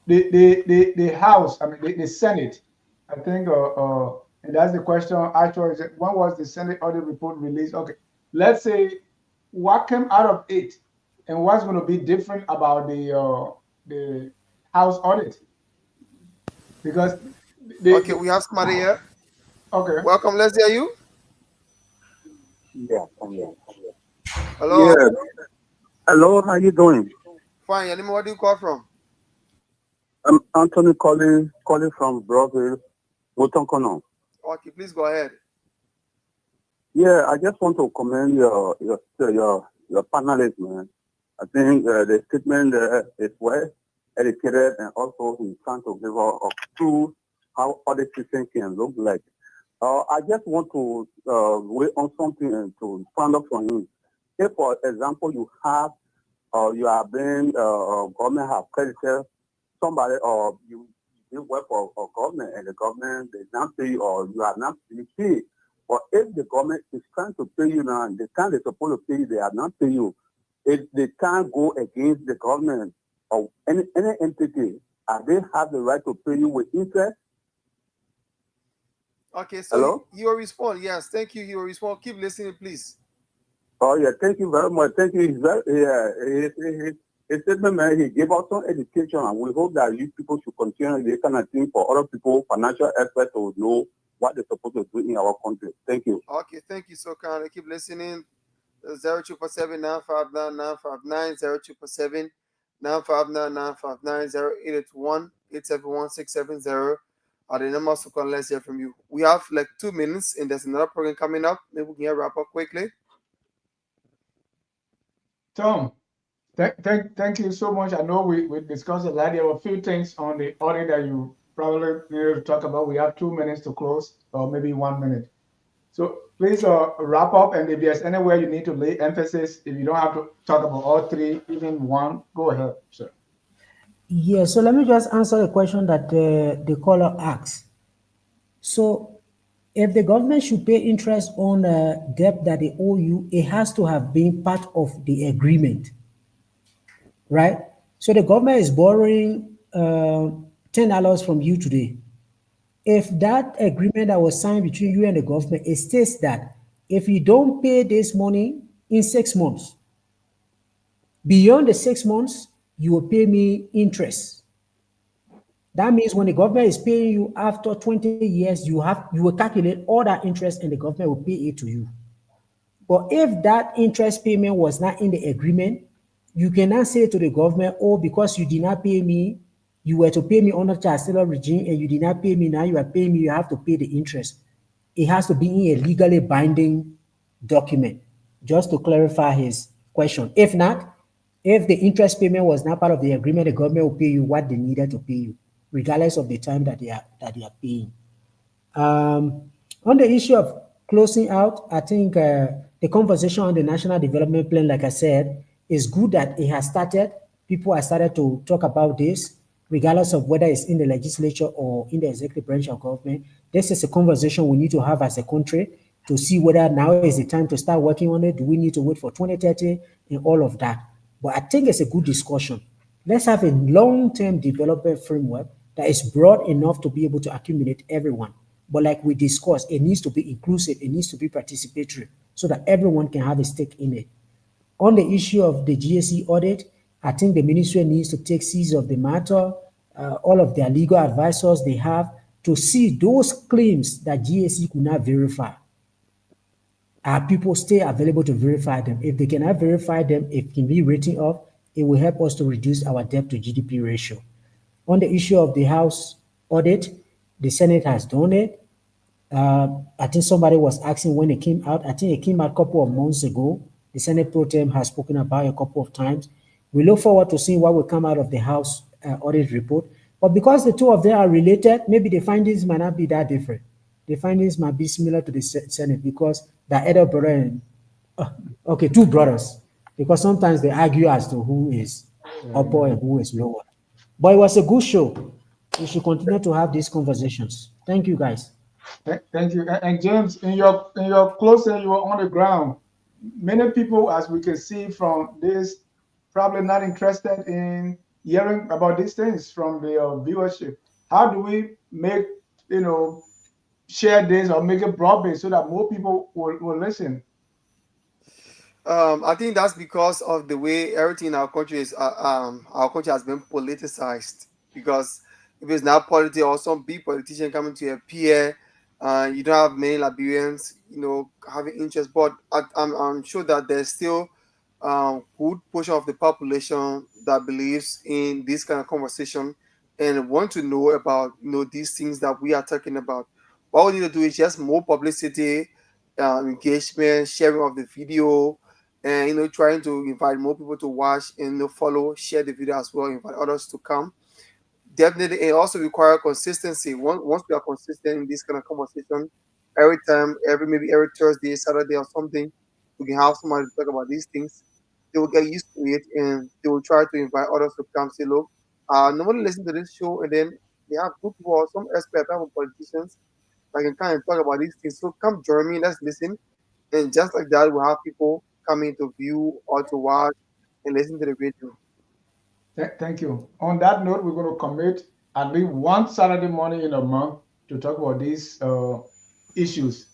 the House, I mean the Senate, I think, and that's the question actually. When was the Senate audit report released? Okay, let's say what came out of it, and what's going to be different about the House audit, because Okay, they, we have somebody here. okay. Welcome. Let's hear you. Yeah, Hello. yeah. Hello, how you doing? Fine. Your name, where do you call from? I'm Anthony calling from Brazil, Wotonkono. Okay, please go ahead. Yeah, I just want to commend your panelists, man. I think the statement is well educated and also he's trying to give a clue how other system can look like. I just want to wait on something and to find out from him. If, for example, you are being government have credited somebody or you work for government and the government they not pay you or you are not being paid. But if the government is trying to pay you now and the time they're supposed to pay you, they are not paying you. If they can't go against the government or any entity, they have the right to pay you with interest. Okay, so Hello? he will respond. Yes, thank you. He will respond. Keep listening, please. Oh yeah, thank you very much. Thank you. He's very, yeah, his statement, man, he gave us some education, and we hope that you people should continue this kind of thing for other people, financial experts, to know what they're supposed to do in our country. Thank you. Okay, thank you so kindly. Keep listening. 077-959-959, 077-959-959, 0881-871-670 are the numbers to call. Let's hear from you. We have like 2 minutes and there's another program coming up. Maybe we can wrap up quickly. Tom, thank you so much. I know we discussed a lot. There were a few things on the audit that you probably need to talk about. We have 2 minutes to close, or maybe 1 minute. So please wrap up, and if there's anywhere you need to lay emphasis, if you don't have to talk about all three, even one, go ahead, sir. Yeah, so let me just answer the question that the caller asked. So, if the government should pay interest on debt that they owe you, it has to have been part of the agreement, right? So the government is borrowing $10 from you today. If that agreement that was signed between you and the government, it states that if you don't pay this money in 6 months, beyond the 6 months, you will pay me interest. That means when the government is paying you after 20 years, you will calculate all that interest and the government will pay it to you. But if that interest payment was not in the agreement, you cannot say to the government, oh, because you did not pay me, you were to pay me under Chancellor regime and you did not pay me, now you are paying me, you have to pay the interest. It has to be in a legally binding document, just to clarify his question. If not, if the interest payment was not part of the agreement, the government will pay you what they needed to pay you, regardless of the time that they are paying. On the issue of closing out, I think the conversation on the national development plan, like I said, is good that it has started. People have started to talk about this, regardless of whether it's in the legislature or in the executive branch of government. This is a conversation we need to have as a country to see whether now is the time to start working on it. Do we need to wait for 2030 and all of that? But I think it's a good discussion. Let's have a long-term development framework that is broad enough to be able to accumulate everyone. But like we discussed, it needs to be inclusive, it needs to be participatory so that everyone can have a stake in it. On the issue of the GSE audit, I think the ministry needs to take seize of the matter, all of their legal advisors they have to see those claims that GSE could not verify. Are people still available to verify them? If they cannot verify them, if it can be written off, it will help us to reduce our debt to GDP ratio. On the issue of the House audit, the Senate has done it. I think somebody was asking when it came out. I think it came out a couple of months ago. The Senate Pro Tem has spoken about it a couple of times. We look forward to seeing what will come out of the House audit report. But because the two of them are related, maybe the findings might not be that different. The findings might be similar to the Senate because the elder brother and okay, two brothers. Because sometimes they argue as to who is upper and who is lower. But it was a good show. We should continue to have these conversations. Thank you, guys. Thank you. And James, in your closing, you were on the ground. Many people, as we can see from this, probably not interested in hearing about these things from the viewership. How do we make you know share this or make it broad based so that more people will listen? I think that's because of the way everything in our country is. Our country has been politicized because if it's not politics or some big politician coming to appear, you don't have many Liberians, having interest. But I'm sure that there's still good portion of the population that believes in this kind of conversation and want to know about these things that we are talking about. What we need to do is just more publicity, engagement, sharing of the video, and trying to invite more people to watch and follow, share the video as well, invite others to come. Definitely, it also require consistency. Once we are consistent in this kind of conversation, every time, maybe every Thursday, Saturday, or something, we can have somebody to talk about these things. They will get used to it, and they will try to invite others to come. Say, look, nobody listen to this show, and then they have good people or some expert type of politicians that can kind of talk about these things. So come join me, let's listen, and just like that, we'll have people coming to view or to watch and listen to the video. Thank you. On that note, we're going to commit at least one Saturday morning in a month to talk about these issues,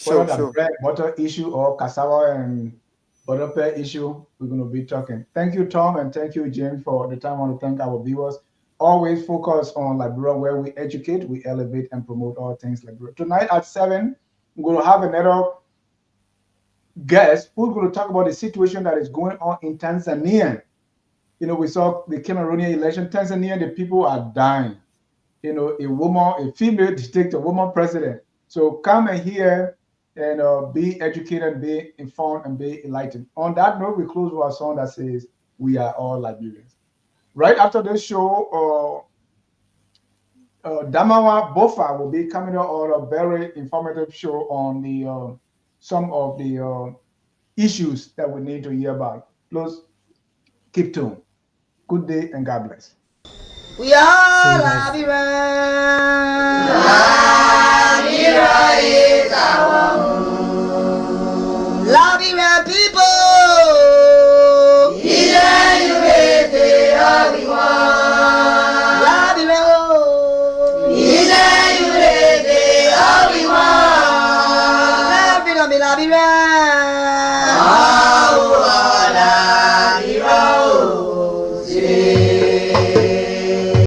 whether Sure, the sure. bread butter issue or cassava and butter pear issue. We're going to be talking. Thank you, Tom, and thank you, James, for the time. I want to thank our viewers. Always focus on Liberia, where we educate, we elevate, and promote all things Liberia. Tonight at 7, we're going to have another guest who's going to talk about the situation that is going on in Tanzania. We saw the Cameroonian election. Tanzania, the people are dying. A female dictator, woman president. So come and hear and be educated, be informed, and be enlightened. On that note, we close with a song that says, "We are all Liberians." Right after this show, Damawa Bofa will be coming out on a very informative show on the some of the issues that we need to hear about. Please keep tuned. Good day and God bless. We See are you guys. Liberians.